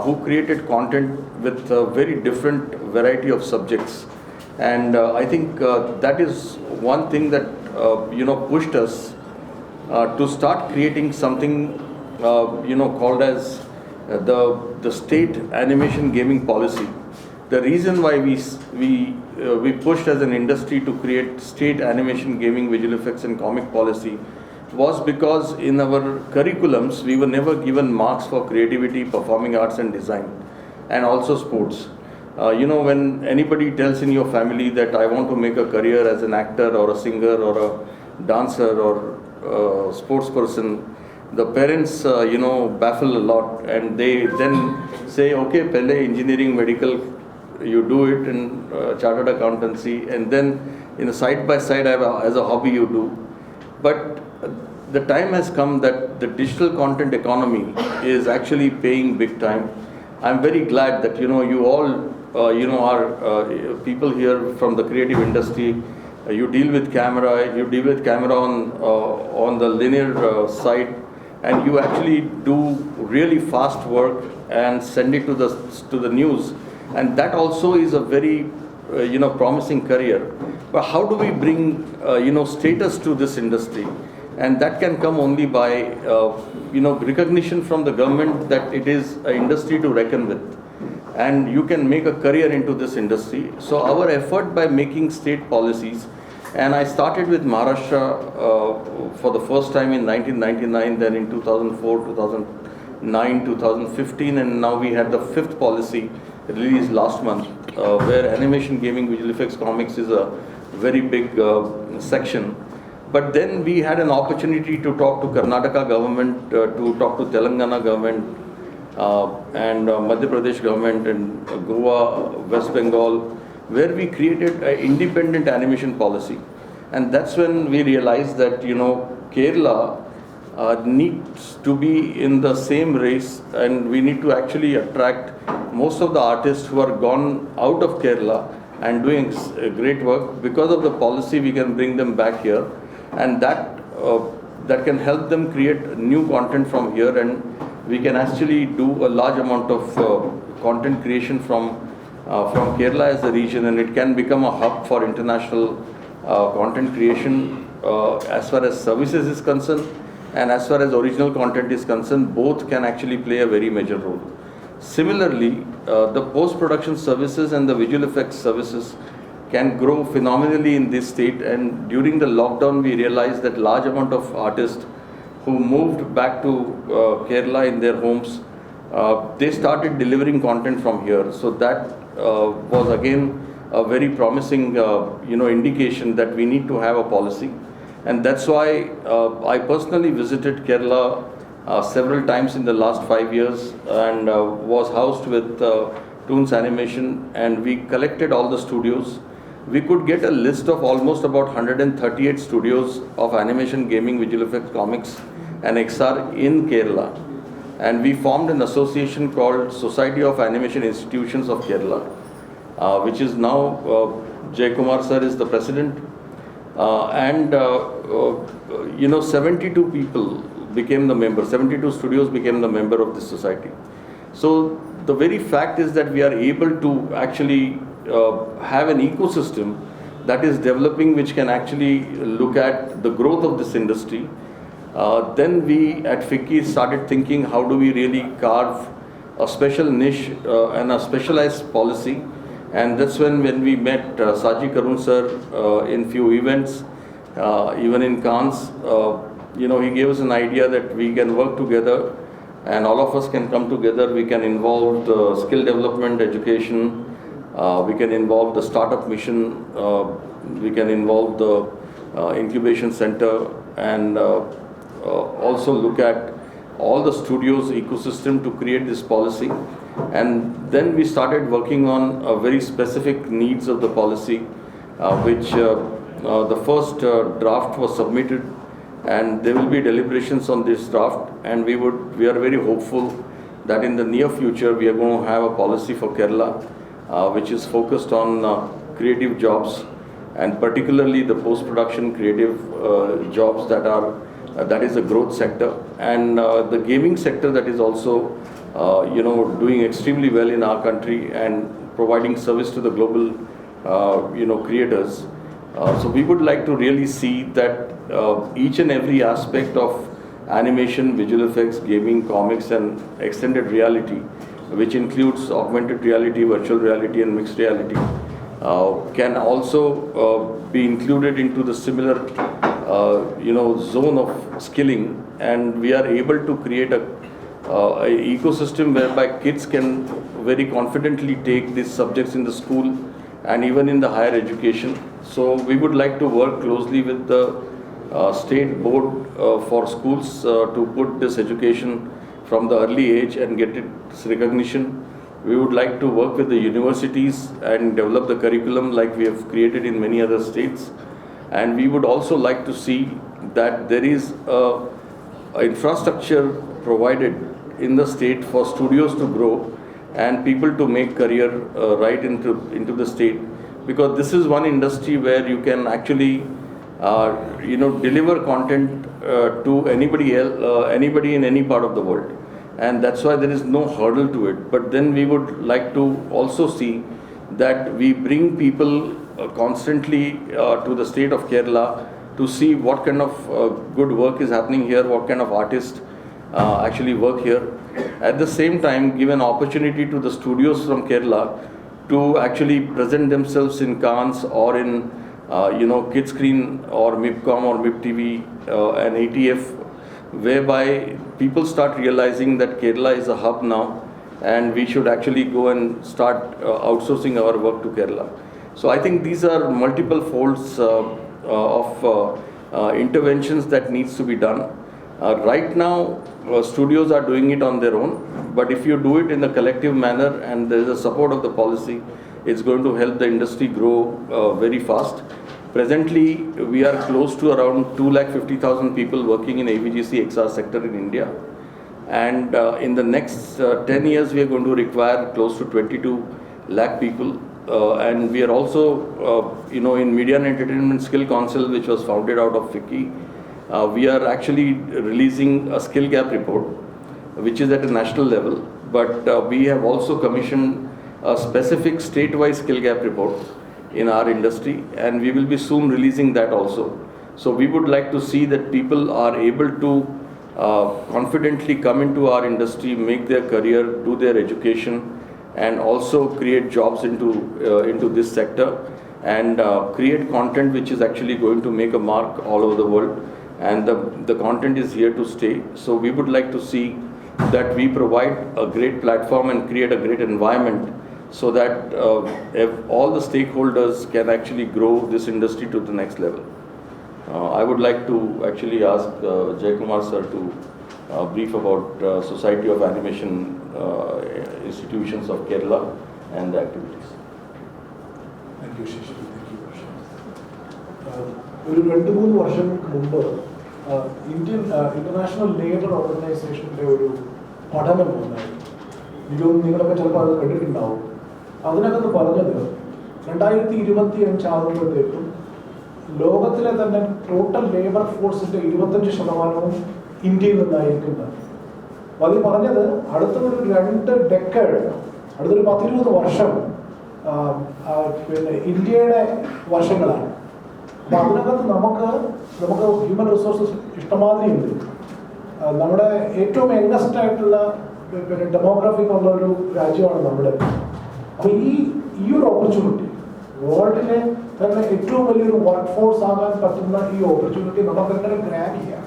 who created content with a very different variety of subjects. And I think that is one thing that pushed us to start creating something called as the state animation gaming policy. The reason why we pushed as an industry to create state animation gaming visual effects and comic policy was because in our curriculums we were never given marks for creativity, performing arts and design, and also sports. When anybody tells in your family that I want to make a career as an actor or a singer or a dancer or a sports person, the parents baffle a lot, and they then say, okay, Pele, engineering, medical, you do it in chartered accountancy, and then in a side by side as a hobby you do. But the time has come that the digital content economy is actually paying big time. I'm very glad that you all are people here from the creative industry. You deal with camera. You deal with camera on the linear side, and you actually do really fast work and send it to the news, and that also is a very promising career. But how do we bring status to this industry? And that can come only by recognition from the government that it is an industry to reckon with, and you can make a career into this industry. So our effort by making state policies, and I started with Maharashtra for the first time in 1999, then in 2004, 2009, 2015, and now we had the 5th policy released last month, where animation, gaming, visual effects, comics is a very big section. But then we had an opportunity to talk to Karnataka government, to talk to Telangana government, and Madhya Pradesh government, and Goa, West Bengal, where we created an independent animation policy. And that's when we realized that Kerala needs to be in the same race, and we need to actually attract most of the artists who are gone out of Kerala and doing great work. Because of the policy, we can bring them back here, and that can help them create new content from here, and we can actually do a large amount of content creation from Kerala as a region, and it can become a hub for international content creation as far as services is concerned, and as far as original content is concerned. Both can actually play a very major role. Similarly, the post-production services and the visual effects services can grow phenomenally in this state, and during the lockdown we realized that large amount of artists who moved back to Kerala in their homes, they started delivering content from here. So that was again a very promising indication that we need to have a policy. And that's why I personally visited Kerala several times in the last 5 years, and was housed with Toons Animation, and we collected all the studios. We could get a list of almost about 138 studios of animation, gaming, visual effects, comics and XR in Kerala. And we formed an association called Society of Animation Institutions of Kerala, which is now Jay Kumar sir is the president. 72 people became the member, 72 studios became the member of this society. So the very fact is that we are able to actually have an ecosystem that is developing, which can actually look at the growth of this industry. Then we at FICCI started thinking, how do we really carve a special niche and a specialized policy. And that's when we met Saji Karun sir in few events, even in Cannes. He gave us an idea that we can work together, and all of us can come together. We can involve the skill development, education, we can involve the startup mission, we can involve the incubation center, and also look at all the studios ecosystem to create this policy. And then we started working on very specific needs of the policy, which the first draft was submitted, and there will be deliberations on this draft, and we are very hopeful that in the near future we are going to have a policy for Kerala which is focused on creative jobs, and particularly the post-production creative jobs that is a growth sector, and the gaming sector that is also doing extremely well in our country and providing service to the global creators. So we would like to really see that each and every aspect of animation, visual effects, gaming, comics and extended reality, which includes augmented reality, virtual reality and mixed reality, can also be included into the similar zone of skilling, and we are able to create a ecosystem whereby kids can very confidently take these subjects in the school and even in the higher education. So we would like to work closely with the state board for schools to put this education from the early age and get its recognition. We would like to work with the universities and develop the curriculum like we have created in many other states. And we would also like to see that there is infrastructure provided in the state for studios to grow, and people to make career right into the state, because this is one industry where you can actually deliver content to anybody else, anybody in any part of the world, and that's why there is no hurdle to it. But then we would like to also see that we bring people constantly to the state of Kerala to see what kind of good work is happening here, what kind of artists actually work here. At the same time, give an opportunity to the studios from Kerala to actually present themselves in Cannes or in Kids Screen or MIPCOM or MIPTV and ATF, whereby people start realizing that Kerala is a hub now, and we should actually go and start outsourcing our work to Kerala. So I think these are multiple folds of interventions that needs to be done. Right now, studios are doing it on their own, but if you do it in a collective manner and there is a support of the policy, it's going to help the industry grow very fast. Presently, we are close to around 250,000 people working in AVGC XR sector in India. And in the next 10 years, we are going to require close to 22 lakh people. And we are also, in Media and Entertainment Skill Council, which was founded out of FICCI, we are actually releasing a skill gap report, which is at a national level. But we have also commissioned a specific state-wise skill gap report in our industry, and we will be soon releasing that also. So we would like to see that people are able to confidently come into our industry, make their career, do their education, and also create jobs into this sector, and create content which is actually going to make a mark all over the world. And the content is here to stay. So we would like to see that we provide a great platform and create a great environment, so that if all the stakeholders can actually grow this industry to the next level. I would like to actually ask Jaykumar sir to brief about Society of Animation Institutions of Kerala and the activities. Thank you, Shishi. Thank you, Varsha. ഒരു 2-3 വർഷങ്ങൾക്ക് മുമ്പ് ഇന്റർനാഷണൽ ലേബർ ഓർഗനൈസേഷൻ്റെ ഒരു പഠനം വന്നായിരുന്നു. ഇതൊന്നും നിങ്ങളൊക്കെ ചിലപ്പോൾ അത് കണ്ടിട്ടുണ്ടാവും. അതിനകത്ത് പറഞ്ഞത് 2025 ആകുമ്പോഴത്തേക്കും ലോകത്തിലെ തന്നെ ടോട്ടൽ ലേബർ ഫോഴ്സിൻ്റെ 25% ഇന്ത്യയിൽ നിന്നായിരിക്കുന്നത്. അപ്പോൾ അതിൽ പറഞ്ഞത് അടുത്തൊരു 2 ഡെക്കേഡ്, അടുത്തൊരു 10-20 വർഷം ഇന്ത്യയുടെ വർഷങ്ങളാണ്. അപ്പോൾ അതിനകത്ത് നമുക്ക് ഹ്യൂമൻ റിസോഴ്സസ് ഇഷ്ടമാതിരി ഉണ്ട്. നമ്മുടെ ഏറ്റവും യംഗസ്റ്റ് ആയിട്ടുള്ള ഡെമോഗ്രാഫിക് ഉള്ള ഒരു രാജ്യമാണ് നമ്മുടെ. അപ്പോൾ ഈ ഒരു ഓപ്പർച്യൂണിറ്റി, വേൾഡിലെ തന്നെ ഏറ്റവും വലിയൊരു വർക്ക് ഫോഴ്സ് ആകാൻ പറ്റുന്ന ഈ ഓപ്പർച്യൂണിറ്റി നമുക്ക് എങ്ങനെ ഗ്രാബ് ചെയ്യാം,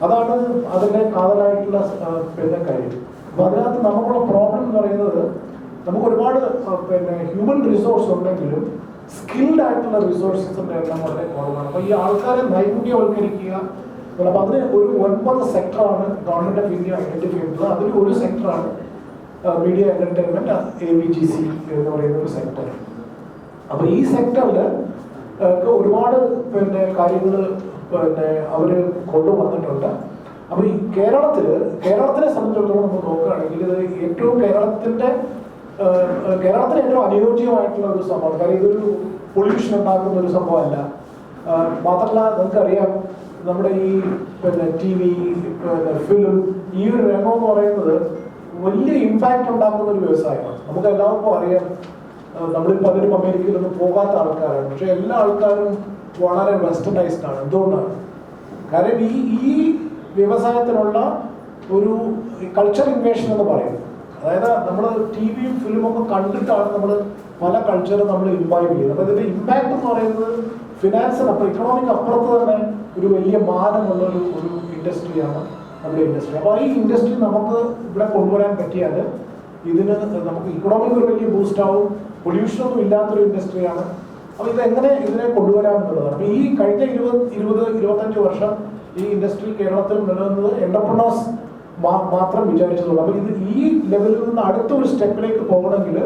അതാണ് അതിൻ്റെ കാതലായിട്ടുള്ള കാര്യം. അപ്പോൾ അതിനകത്ത് നമുക്കുള്ള പ്രോബ്ലം എന്ന് പറയുന്നത്, നമുക്ക് ഒരുപാട് ഹ്യൂമൻ റിസോഴ്സ് ഉണ്ടെങ്കിലും സ്കിൽഡ് ആയിട്ടുള്ള റിസോഴ്സസിൻ്റെ എണ്ണം വളരെ കുറവാണ്. അപ്പോൾ ഈ ആൾക്കാരെ നൈപുണ്യവൽക്കരിക്കുക. അപ്പോൾ അതിന് ഒരു 9 സെക്ടറാണ് ഗവൺമെൻറ് ഓഫ് ഇന്ത്യ ഐഡൻറ്റിഫൈ ചെയ്തത്. അതിൽ ഒരു സെക്ടറാണ് മീഡിയ എൻ്റർടൈൻമെൻറ്റ് AVGC എന്ന് പറയുന്ന ഒരു സെക്ടർ. അപ്പോൾ ഈ സെക്ടറിൽ ഒരുപാട് കാര്യങ്ങൾ അവർ കൊണ്ടുവന്നിട്ടുണ്ട്. അപ്പോൾ ഈ കേരളത്തിനെ സംബന്ധിച്ചിടത്തോളം നമ്മൾ നോക്കുകയാണെങ്കിൽ ഇത് ഏറ്റവും കേരളത്തിന് ഏറ്റവും അനുയോജ്യമായിട്ടുള്ള ഒരു സംഭവമാണ്. കാരണം ഇതൊരു പൊല്യൂഷൻ ഉണ്ടാക്കുന്ന ഒരു സംഭവമല്ല. മാത്രമല്ല നമുക്കറിയാം, നമ്മുടെ ഈ TV, ഫിലിം, ഈ ഒരു രംഗം എന്ന് പറയുന്നത് വലിയ ഇമ്പാക്റ്റ് ഉണ്ടാക്കുന്ന ഒരു വ്യവസായമാണ്. നമുക്ക് എല്ലാവർക്കും അറിയാം. നമ്മളിപ്പോൾ അതിനും അമേരിക്കയിലൊന്നും പോകാത്ത ആൾക്കാരാണ്, പക്ഷെ എല്ലാ ആൾക്കാരും വളരെ വെസ്റ്റേണൈസ്ഡ് ആണ്. എന്തുകൊണ്ടാണ്? കാരണം ഈ വ്യവസായത്തിനുള്ള ഒരു കൾച്ചർ ഇൻവേഷൻ എന്ന് പറയുന്നത്, അതായത് നമ്മൾ TVയും ഫിലിമൊക്കെ കണ്ടിട്ടാണ് നമ്മൾ പല കൾച്ചറും നമ്മൾ ഇൻവൈവ് ചെയ്യുന്നത്. അപ്പോൾ ഇതിൻ്റെ ഇമ്പാക്റ്റ് എന്ന് പറയുന്നത് ഫിനാൻസിനപ്പുറം, ഇക്കണോമിക്ക് അപ്പുറത്ത് തന്നെ ഒരു വലിയ മാനമുള്ള ഒരു ഇൻഡസ്ട്രിയാണ് നമ്മുടെ ഇൻഡസ്ട്രി. അപ്പോൾ ഈ ഇൻഡസ്ട്രി നമുക്ക് ഇവിടെ കൊണ്ടുവരാൻ പറ്റിയാൽ ഇതിന് നമുക്ക് ഇക്കണോമിക്ക് ഒരു വലിയ ബൂസ്റ്റ് ആവും. പൊല്യൂഷനൊന്നും ഇല്ലാത്തൊരു ഇൻഡസ്ട്രിയാണ്. അപ്പോൾ ഇതെങ്ങനെ ഇതിനെ കൊണ്ടുവരാമെന്നുള്ളതാണ്. അപ്പോൾ ഈ കഴിഞ്ഞ 20-25 വർഷം ഈ ഇൻഡസ്ട്രി കേരളത്തിൽ നിലനിന്നത് എന്റർപ്രണേഴ്സ് മാത്രം വിചാരിച്ചതുള്ളൂ. അപ്പോൾ ഈ ലെവലിൽ നിന്ന് അടുത്തൊരു സ്റ്റെപ്പിലേക്ക് പോകണമെങ്കിൽ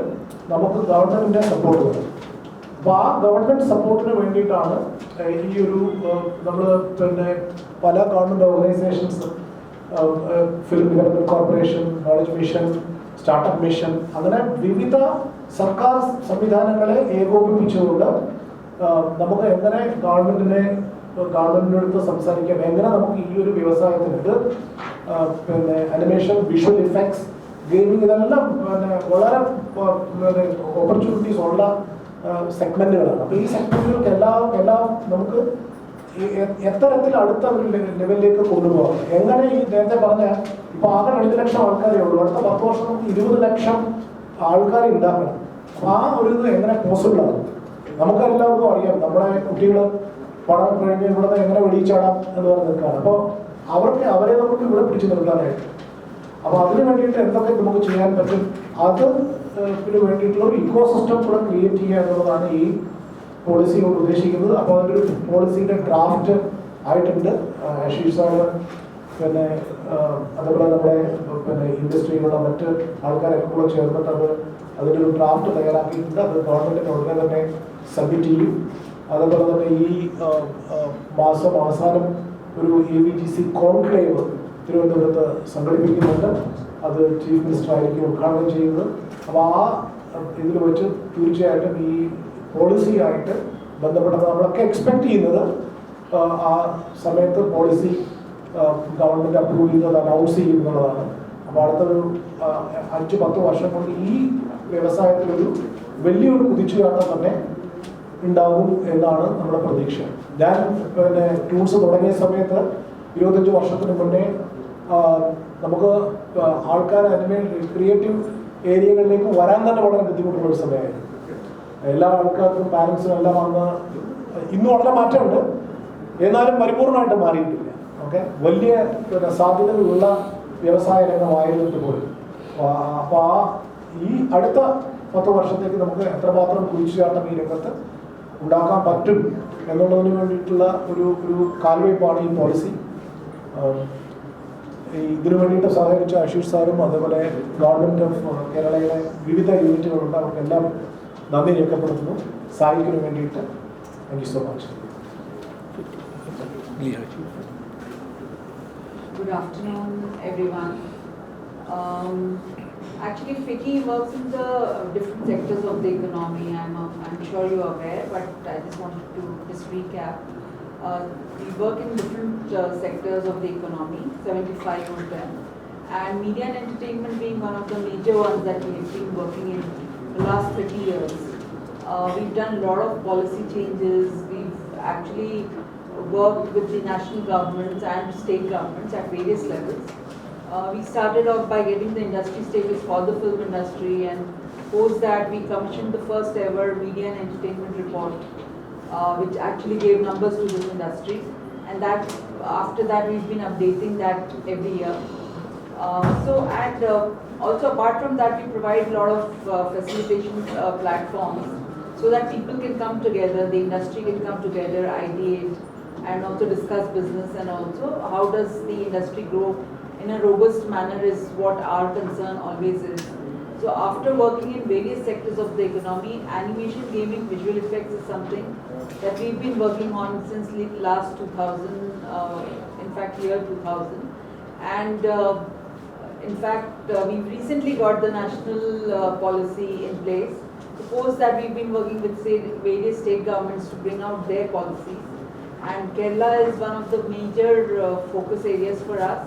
നമുക്ക് ഗവൺമെൻറ്റിൻ്റെ സപ്പോർട്ട് വേണം. അപ്പോൾ ആ ഗവൺമെൻറ് സപ്പോർട്ടിന് വേണ്ടിയിട്ടാണ് ഈ ഒരു നമ്മൾ പല government organisations, film development corporation, knowledge mission, startup mission, അങ്ങനെ വിവിധ സർക്കാർ സംവിധാനങ്ങളെ ഏകോപിപ്പിച്ചുകൊണ്ട് നമുക്ക് എങ്ങനെ ഗവൺമെന്റിനടുത്ത് സംസാരിക്കാം, എങ്ങനെ നമുക്ക് ഈ ഒരു വ്യവസായത്തിനുണ്ട് പിന്നെ അനിമേഷൻ, വിഷ്വൽ ഇഫക്ട്സ്, ഗെയിമിംഗ്, ഇതെല്ലാം പിന്നെ വളരെ ഓപ്പർച്യൂണിറ്റീസ് ഉള്ള സെഗ്മെന്റുകളാണ്. അപ്പോൾ ഈ സെഗ്മെന്റുകൾക്ക് എല്ലാം നമുക്ക് എത്തരത്തിൽ അടുത്ത ഒരു ലെവലിലേക്ക് കൊണ്ടുപോകാം. എങ്ങനെ ഈ നേരത്തെ പറഞ്ഞ ഇപ്പൊ ആകെ 2 ലക്ഷം ആൾക്കാരേ ഉള്ളൂ, അടുത്ത 10 വർഷം നമുക്ക് 20 ലക്ഷം ആൾക്കാരെ ഉണ്ടാക്കണം. അപ്പൊ ആ ഒരു ഇത് എങ്ങനെ പോസിബിൾ ആണ്? നമുക്കെല്ലാവർക്കും അറിയാം, നമ്മുടെ കുട്ടികൾ പഠനം കഴിഞ്ഞ് ഇവിടുന്ന് എങ്ങനെ വെളിയിച്ചാടാം എന്ന് പറഞ്ഞ് നിൽക്കുകയാണ്. അപ്പോൾ അവരെ നമുക്ക് ഇവിടെ പിടിച്ചു നിർത്താനായിട്ട്, അപ്പോൾ അതിന് വേണ്ടിയിട്ട് എന്തൊക്കെ നമുക്ക് ചെയ്യാൻ പറ്റും, അതിന് വേണ്ടിയിട്ടുള്ള ഒരു ഇക്കോ സിസ്റ്റം കൂടെ ക്രിയേറ്റ് ചെയ്യുക എന്നുള്ളതാണ് ഈ പോളിസി കൊണ്ട് ഉദ്ദേശിക്കുന്നത്. അപ്പോൾ അതിൻ്റെ ഒരു പോളിസിയുടെ ഡ്രാഫ്റ്റ് ആയിട്ടുണ്ട്. ആശീഷ് സാറ് പിന്നെ അതുപോലെ നമ്മുടെ പിന്നെ ഇൻഡസ്ട്രിയിലുള്ള മറ്റ് ആൾക്കാരൊക്കെ കൂടെ ചേർന്നിട്ട് അതിൻ്റെ ഒരു ഡ്രാഫ്റ്റ് തയ്യാറാക്കിയിട്ടുണ്ട്. അത് ഗവൺമെൻറ്റിന് ഉടനെ തന്നെ സബ്മിറ്റ് ചെയ്യും. അതുപോലെ തന്നെ ഈ മാസം അവസാനം ഒരു AVGC കോൺക്ലേവ് തിരുവനന്തപുരത്ത് സംഘടിപ്പിക്കുന്നുണ്ട്. അത് ചീഫ് മിനിസ്റ്റർ ആയിരിക്കും ഉദ്ഘാടനം ചെയ്യുന്നത്. അപ്പോൾ ആ ഇതിൽ വെച്ച് തീർച്ചയായിട്ടും ഈ പോളിസിയായിട്ട് ബന്ധപ്പെട്ടത് നമ്മളൊക്കെ എക്സ്പെക്ട് ചെയ്യുന്നത് ആ സമയത്ത് പോളിസി ഗവൺമെൻറ് അപ്രൂവ് ചെയ്യുന്നത് അനൗൺസ് ചെയ്യുന്നതാണ്. അപ്പോൾ അടുത്തൊരു 5-10 വർഷം കൊണ്ട് ഈ വ്യവസായത്തിലൊരു വലിയൊരു കുതിച്ചുചാട്ടം തന്നെ ഉണ്ടാകും എന്നാണ് നമ്മുടെ പ്രതീക്ഷ. ഞാൻ പിന്നെ ടൂൾസ് തുടങ്ങിയ സമയത്ത് 25 വർഷത്തിന് മുന്നേ നമുക്ക് ആൾക്കാർ അതിനെ ക്രിയേറ്റീവ് ഏരിയകളിലേക്ക് വരാൻ തന്നെ വളരെ ബുദ്ധിമുട്ടുള്ളൊരു സമയമായിരുന്നു. എല്ലാ ആൾക്കാർക്കും പാരൻസിനും എല്ലാം വന്ന് ഇന്ന് വളരെ മാറ്റമുണ്ട്, എന്നാലും പരിപൂർണമായിട്ട് മാറിയിട്ടില്ല. ഓക്കെ, വലിയ സാധ്യതകളുള്ള വ്യവസായ രംഗമായിരുന്നിട്ട് പോലും. അപ്പോൾ ഈ അടുത്ത 10 വർഷത്തേക്ക് നമുക്ക് എത്രമാത്രം കുതിച്ചുചാട്ടം ഈ രംഗത്ത് ഉണ്ടാക്കാൻ പറ്റും എന്നുള്ളതിന് വേണ്ടിയിട്ടുള്ള ഒരു കാൽവയ്പ്പാണ് ഈ പോളിസി. ഇതിനു വേണ്ടിയിട്ട് സഹകരിച്ച ആശീഷ് സാറും അതുപോലെ ഗവൺമെൻറ് ഓഫ് കേരളയുടെ വിവിധ യൂണിറ്റുകളുണ്ട്, അവർക്കെല്ലാം നന്ദി രേഖപ്പെടുത്തുന്നു. സായിക്കിന് വേണ്ടിയിട്ട് thank you so much. Good afternoon, everyone. Actually, FICCI works in the different sectors of the economy. I'm sure you are aware, but I just wanted to just recap. We work in different sectors of the economy, 75 of them, and media and entertainment being one of the major ones that we have been working in the last 30 years. We've done a lot of policy changes. We've actually worked with the national governments and state governments at various levels. We started off by getting the industry status for the film industry, and post that we commissioned the first ever media and entertainment report, which actually gave numbers to this industry. And that after that we've been updating that every year. Also apart from that, we provide a lot of facilitation platforms so that people can come together, the industry can come together, ideate, and also discuss business, and also how does the industry grow in a robust manner is what our concern always is. So after working in various sectors of the economy, animation, gaming, visual effects is something that we've been working on since last 2000, in fact year 2000. And in fact, we've recently got the national policy in place. Suppose that we've been working with various state governments to bring out their policies. And Kerala is one of the major focus areas for us,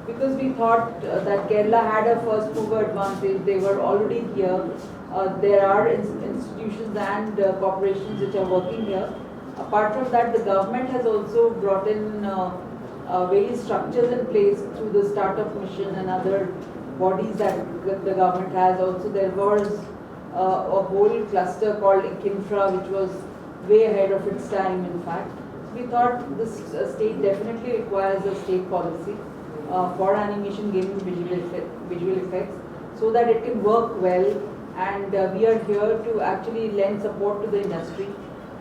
because we thought that Kerala had a first mover advantage. They were already here. There are institutions and corporations which are working here. Apart from that, the government has also brought in various structures in place through the startup mission and other bodies that the government has. Also, there was a whole cluster called Kinfra, which was way ahead of its time, in fact. We thought this state definitely requires a state policy for animation, gaming, visual effects, so that it can work well. And we are here to actually lend support to the industry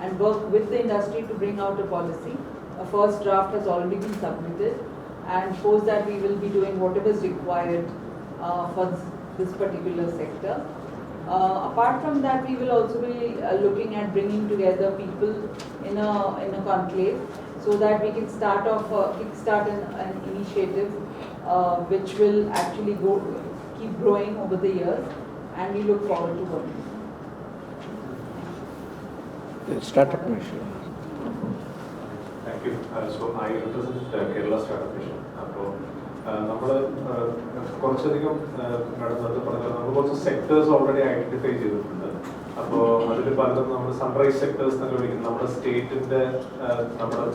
and work with the industry to bring out a policy. A first draft has already been submitted, and post that we will be doing whatever is required for this particular sector. Apart from that, we will also be looking at bringing together people in a conclave, so that we can kickstart an initiative which will actually keep growing over the years, and we look forward to working. The startup mission. Thank you. So I represent Kerala Startup Mission. നമ്മൾ കുറച്ചധികം മാഡം നേരത്തെ പറഞ്ഞാൽ നമ്മൾ കുറച്ച് സെക്ടേഴ്സ് ഓൾറെഡി ഐഡന്റിഫൈ ചെയ്തിട്ടുണ്ട്. അപ്പോൾ അതിൽ പലതും നമ്മൾ സൺറൈസ് സെക്ടേഴ്സ് എന്നൊക്കെ വിളിക്കുന്നത് നമ്മുടെ സ്റ്റേറ്റിന്റെ നമ്മുടെ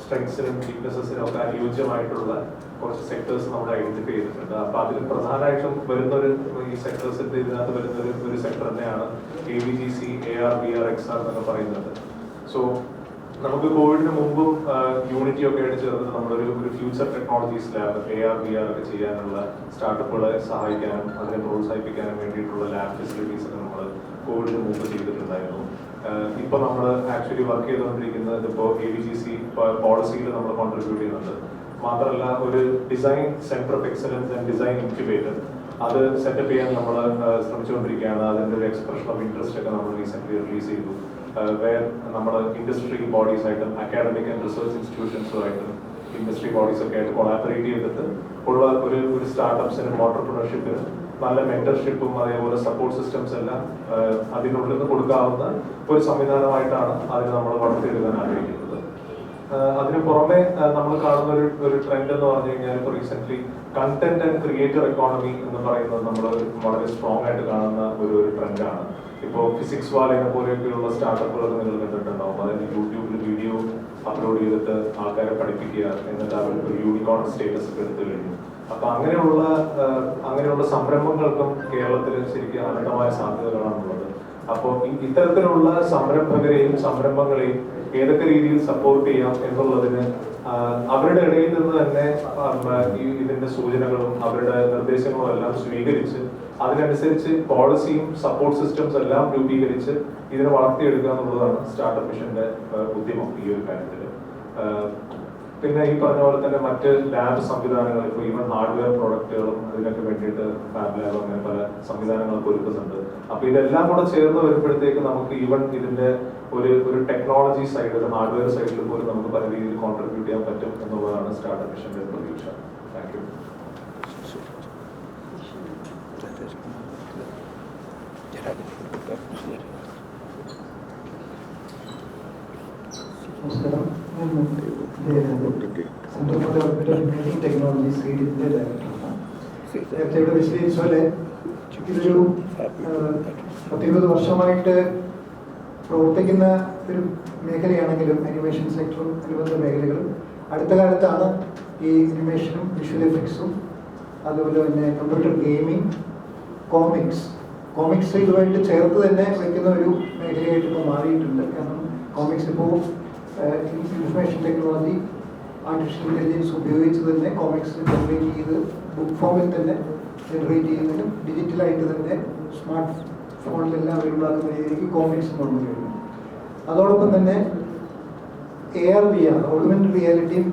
സ്ട്രെങ്സിനും വീക്ക്നെസസിനും ഒക്കെ അനുയോജ്യമായിട്ടുള്ള കുറച്ച് സെക്ടേഴ്സ് നമ്മൾ ഐഡന്റിഫൈ ചെയ്തിട്ടുണ്ട്. അപ്പോൾ അതിൽ പ്രധാനമായിട്ടും വരുന്നൊരു ഈ സെക്ടേഴ്സിന്റെ ഇതിനകത്ത് വരുന്ന ഒരു സെക്ടർ തന്നെയാണ് ABGC, AR, VR, XR എന്നൊക്കെ പറയുന്നത്. സോ നമുക്ക് കോവിഡിന് മുമ്പും യൂണിറ്റി ഒക്കെ ആയിട്ട് ചേർന്ന് നമ്മളൊരു future technologies lab AR, VR ഒക്കെ ചെയ്യാനുള്ള സ്റ്റാർട്ടപ്പുകളെ സഹായിക്കാനും അതിനെ പ്രോത്സാഹിപ്പിക്കാനും വേണ്ടിയിട്ടുള്ള ലാബ് ഫെസിലിറ്റീസ് ഒക്കെ നമ്മൾ കോവിഡിന് മുമ്പ് ചെയ്തിട്ടുണ്ടായിരുന്നു. ഇപ്പോൾ നമ്മൾ ആക്ച്വലി വർക്ക് ചെയ്തുകൊണ്ടിരിക്കുന്നത് ഇപ്പോൾ ABGC പോളിസിയിൽ നമ്മൾ കോൺട്രിബ്യൂട്ട് ചെയ്യുന്നുണ്ട്. മാത്രമല്ല ഒരു design centre of excellence and design incubator അത് സെറ്റപ്പ് ചെയ്യാൻ നമ്മൾ ശ്രമിച്ചുകൊണ്ടിരിക്കുകയാണ്. അതിൻ്റെ ഒരു എക്സ്പ്രഷൻ ഓഫ് ഇൻട്രസ്റ്റ് ഒക്കെ നമ്മൾ റീസെൻ്റ്ലി റിലീസ് ചെയ്തു. വേർ നമ്മൾ ഇൻഡസ്ട്രി ബോഡീസ് ആയിട്ടും അക്കാഡമിക് ആൻഡ് റിസർച്ച് ഇൻസ്റ്റിറ്റ്യൂഷൻസുമായിട്ടും ഇൻഡസ്ട്രി ബോഡീസ് ഒക്കെ ആയിട്ട് കൊളാബറേറ്റ് ചെയ്തിട്ട് ഉള്ള ഒരു സ്റ്റാർട്ടപ്സിനും ഓണ്ടർപ്രണർഷിപ്പിനും നല്ല മെന്റർഷിപ്പും അതേപോലെ സപ്പോർട്ട് സിസ്റ്റംസ് എല്ലാം അതിനുള്ളിൽ നിന്ന് കൊടുക്കാവുന്ന ഒരു സംവിധാനമായിട്ടാണ് അതിന് നമ്മൾ വളർത്തിയെടുക്കാൻ ആഗ്രഹിക്കുന്നത്. അതിന് പുറമെ നമ്മൾ കാണുന്ന ഒരു ട്രെൻഡ് എന്ന് പറഞ്ഞു കഴിഞ്ഞാൽ ഇപ്പോൾ recent content and creator economy എന്ന് പറയുന്നത് നമ്മൾ വളരെ സ്ട്രോങ് ആയിട്ട് കാണുന്ന ഒരു ട്രെൻഡാണ്. ഇപ്പോൾ ഫിസിക്സ് വാലിനെ പോലെയൊക്കെയുള്ള സ്റ്റാർട്ടപ്പുകളൊക്കെ നിങ്ങൾ കണ്ടിട്ടുണ്ടാവും. അതായത് യൂട്യൂബിൽ വീഡിയോ അപ്ലോഡ് ചെയ്തിട്ട് ആൾക്കാരെ പഠിപ്പിക്കുക, എന്നിട്ട് അവർക്ക് ഒരു യൂണിക്കോൺ സ്റ്റേറ്റസ് ഒക്കെ എടുത്തു കഴിഞ്ഞു. അപ്പൊ അങ്ങനെയുള്ള സംരംഭങ്ങൾക്കും കേരളത്തിൽ ശരിക്കും അനന്തമായ സാധ്യതകളാണുള്ളത്. അപ്പോൾ ഇത്തരത്തിലുള്ള സംരംഭകരെയും സംരംഭങ്ങളെയും ഏതൊക്കെ രീതിയിൽ സപ്പോർട്ട് ചെയ്യാം എന്നുള്ളതിന് അവരുടെ ഇടയിൽ നിന്ന് തന്നെ ഇതിന്റെ സൂചനകളും അവരുടെ നിർദ്ദേശങ്ങളും എല്ലാം സ്വീകരിച്ച് അതിനനുസരിച്ച് പോളിസിയും സപ്പോർട്ട് സിസ്റ്റംസ് എല്ലാം രൂപീകരിച്ച് ഇതിനെ വളർത്തിയെടുക്കുക എന്നുള്ളതാണ് സ്റ്റാർട്ടപ്പ് മിഷന്റെ ഉദ്യമം ഈ ഒരു കാര്യത്തിൽ. പിന്നെ ഈ പറഞ്ഞ പോലെ തന്നെ മറ്റ് ലാബ് സംവിധാനങ്ങൾ, ഇപ്പോൾ ഈവൻ ഹാർഡ്വെയർ പ്രോഡക്റ്റുകളും അതിനൊക്കെ വേണ്ടിയിട്ട് ഫാബ് ലാബ് അങ്ങനെ പല സംവിധാനങ്ങളൊക്കെ ഒരുക്കുന്നുണ്ട്. അപ്പൊ ഇതെല്ലാം കൂടെ ചേർന്ന് വരുമ്പോഴത്തേക്ക് നമുക്ക് ഈവൻ ഇതിന്റെ ഒരു ടെക്നോളജി സൈഡ്, ഒരു ഹാർഡ്വെയർ സൈഡിൽ പോലും നമുക്ക് പല രീതിയിൽ കോൺട്രിബ്യൂട്ട് ചെയ്യാൻ പറ്റും എന്നുള്ളതാണ് സ്റ്റാർട്ടപ്പ് മിഷന്റെ പ്രതീക്ഷ. Thank you. നമസ്കാരം. Centre for development of imaging technologies ഇതിന്റെ ഡയറക്ടറാണ്. നേരത്തെ ഇവിടെ വിശദീകരിച്ച പോലെ ഇതൊരു 10-20 വർഷമായിട്ട് പ്രവർത്തിക്കുന്ന ഒരു മേഖലയാണെങ്കിലും അനിമേഷൻ സെക്ടറും അനുബന്ധ മേഖലകളും അടുത്ത കാലത്താണ് ഈ അനിമേഷനും വിഷ്വൽ എഫക്ട്സും അതുപോലെ തന്നെ കമ്പ്യൂട്ടർ ഗെയിമിംഗ്, കോമിക്സ് ഇതുമായിട്ട് ചേർത്ത് തന്നെ വയ്ക്കുന്ന ഒരു മേഖലയായിട്ട് ഇപ്പോൾ മാറിയിട്ടുണ്ട്. കാരണം കോമിക്സ് ഇപ്പോൾ ഇൻഫർമേഷൻ ടെക്നോളജി, ആർട്ടിഫിഷ്യൽ ഇന്റലിജൻസ് ഉപയോഗിച്ച് തന്നെ കോമിക്സ് ജനറേറ്റ് ചെയ്ത് ബുക്ക് ഫോമിൽ തന്നെ ജനറേറ്റ് ചെയ്യുന്നതിനും ഡിജിറ്റലായിട്ട് തന്നെ സ്മാർട്ട് ഫോണിലെല്ലാം അവൈലബിൾ ആക്കുന്ന രീതിയിലേക്ക് കോമിക്സ് വന്നു കഴിഞ്ഞു. അതോടൊപ്പം തന്നെ AR, VR, ഓഗ്മെന്റഡ് റിയാലിറ്റിയും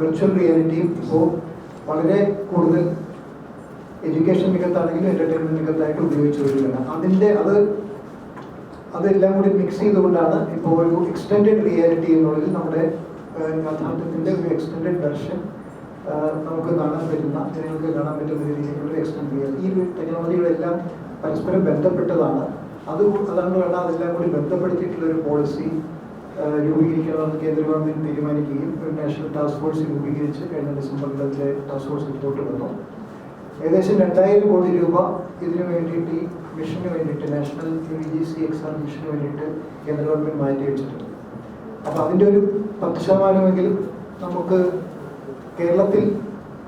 വിർച്വൽ റിയാലിറ്റിയും ഇപ്പോൾ വളരെ കൂടുതൽ എഡ്യൂക്കേഷൻ രംഗത്താണെങ്കിലും എന്റർടൈൻമെന്റ് രംഗത്തായിട്ട് ഉപയോഗിച്ചു വരികയാണ്. അതെല്ലാം കൂടി മിക്സ് ചെയ്തുകൊണ്ടാണ് ഇപ്പോൾ ഒരു എക്സ്റ്റെൻഡഡ് റിയാലിറ്റി എന്നുള്ളതിൽ നമ്മുടെ യാഥാർത്ഥ്യത്തിന്റെ ഒരു എക്സ്റ്റെൻഡഡ് വെർഷൻ നമുക്ക് കാണാൻ പറ്റുന്ന, ജനങ്ങൾക്ക് കാണാൻ പറ്റുന്ന രീതിയിലുള്ള എക്സ്റ്റെൻഡ് റിയാലിറ്റി. ഈ ടെക്നോളജികളെല്ലാം പരസ്പരം ബന്ധപ്പെട്ടതാണ്. അതാണ് വേണം അതെല്ലാം കൂടി ബന്ധപ്പെടുത്തിയിട്ടുള്ള ഒരു പോളിസി രൂപീകരിക്കണമെന്ന് കേന്ദ്ര ഗവൺമെന്റ് തീരുമാനിക്കുകയും ഒരു നാഷണൽ ടാസ്ക് ഫോഴ്സ് രൂപീകരിച്ച് കഴിഞ്ഞ ഡിസംബറിൽ അതിലെ ടാസ്ക് ഫോഴ്സ് റിപ്പോർട്ട് വന്നു. ഏകദേശം 2000 കോടി രൂപ ഇതിനു വേണ്ടിയിട്ട്, ഈ മിഷന് വേണ്ടിയിട്ട്, നാഷണൽ ABGC XR മിഷന് വേണ്ടിയിട്ട് കേന്ദ്ര ഗവൺമെന്റ് മാറ്റി വെച്ചിട്ടുണ്ട്. അപ്പോൾ അതിൻ്റെ ഒരു 10% നമുക്ക് കേരളത്തിൽ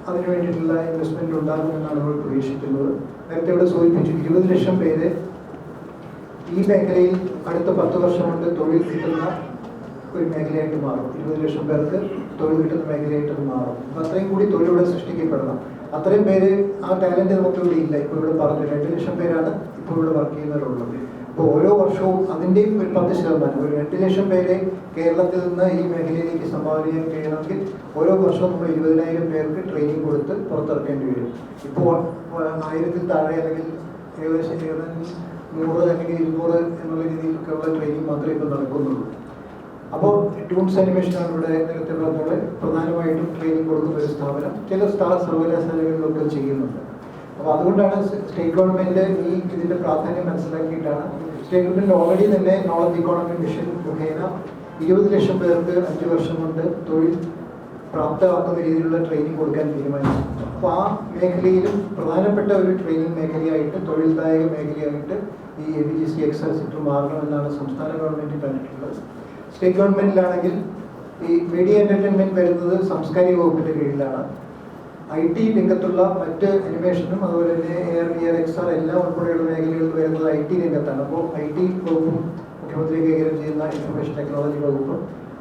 അതിനു വേണ്ടിയിട്ടുള്ള ഇൻവെസ്റ്റ്മെന്റ് ഉണ്ടാകുമെന്നാണ് നമ്മൾ പ്രതീക്ഷിക്കുന്നത്. നേരത്തെ ഇവിടെ സൂചിപ്പിച്ചു 20 ലക്ഷം പേര് ഈ മേഖലയിൽ അടുത്ത 10 വർഷം കൊണ്ട് തൊഴിൽ കിട്ടുന്ന ഒരു മേഖലയായിട്ട് മാറും. 20 ലക്ഷം പേർക്ക് തൊഴിൽ കിട്ടുന്ന മേഖലയായിട്ട് മാറും. അപ്പം അത്രയും കൂടി തൊഴിലിവിടെ സൃഷ്ടിക്കപ്പെടണം. അത്രയും പേര് ആ ടാലന്റ് നമുക്കിവിടെ ഇല്ല. ഇപ്പോൾ ഇവിടെ പറഞ്ഞു 2 ലക്ഷം പേരാണ് ഇപ്പോൾ ഇവിടെ വർക്ക് ചെയ്യുന്നവരുള്ളത്. അപ്പോൾ ഓരോ വർഷവും അതിൻ്റെയും ഒരു 10%, ഒരു 2 ലക്ഷം പേരെ കേരളത്തിൽ നിന്ന് ഈ മേഖലയിലേക്ക് സംഭാവന ചെയ്യാൻ കഴിയണമെങ്കിൽ ഓരോ വർഷവും നമ്മൾ 20,000 പേർക്ക് ട്രെയിനിങ് കൊടുത്ത് പുറത്തിറക്കേണ്ടി വരും. ഇപ്പോൾ 1000-ൽ താഴെ അല്ലെങ്കിൽ ഏകദേശം 100 അല്ലെങ്കിൽ 200 എന്നുള്ള രീതിയിലൊക്കെയുള്ള ട്രെയിനിങ് മാത്രമേ ഇപ്പോൾ നടക്കുന്നുള്ളൂ. അപ്പോൾ ടൂൺസ് അനിമേഷനാണ് ഇവിടെ നേരത്തെ പറഞ്ഞ പ്രധാനമായിട്ടും ട്രെയിനിങ് കൊടുക്കുന്ന ഒരു സ്ഥാപനം. ചില സർവകലാശാലകളിലൊക്കെ ചെയ്യുന്നുണ്ട്. അപ്പോൾ അതുകൊണ്ടാണ് സ്റ്റേറ്റ് ഗവൺമെൻറ് ഇതിൻ്റെ പ്രാധാന്യം മനസ്സിലാക്കിയിട്ടാണ് സ്റ്റേറ്റ് ഗവൺമെൻറ് ഓൾറെഡി തന്നെ നോളജ് ഇക്കോണമി മിഷൻ മുഖേന 20 ലക്ഷം പേർക്ക് 5 വർഷം കൊണ്ട് തൊഴിൽ പ്രാപ്തമാക്കുന്ന രീതിയിലുള്ള ട്രെയിനിങ് കൊടുക്കാൻ തീരുമാനിച്ചു. അപ്പോൾ ആ മേഖലയിലും പ്രധാനപ്പെട്ട ഒരു ട്രെയിനിങ് മേഖലയായിട്ട് തൊഴിൽദായക മേഖലയായിട്ട് ഈ ABGC എക്സൈസ് സെക്ടർ മാറണമെന്നാണ് സംസ്ഥാന ഗവൺമെൻറ് കണ്ടിട്ടുള്ളത്. സ്റ്റേറ്റ് ഗവൺമെൻറ്റിലാണെങ്കിൽ ഈ മീഡിയ എൻ്റർടൈൻമെൻറ്റ് വരുന്നത് സാംസ്കാരിക വകുപ്പിൻ്റെ കീഴിലാണ്. IT രംഗത്തുള്ള മറ്റ് അനിമേഷനും അതുപോലെ തന്നെ AR XR എല്ലാം ഉൾപ്പെടെയുള്ള മേഖലകളിൽ വരുന്നത് IT രംഗത്താണ്. അപ്പോൾ IT വകുപ്പും മുഖ്യമന്ത്രി കൈകാര്യം ചെയ്യുന്ന ഇൻഫർമേഷൻ ടെക്നോളജി വകുപ്പ്,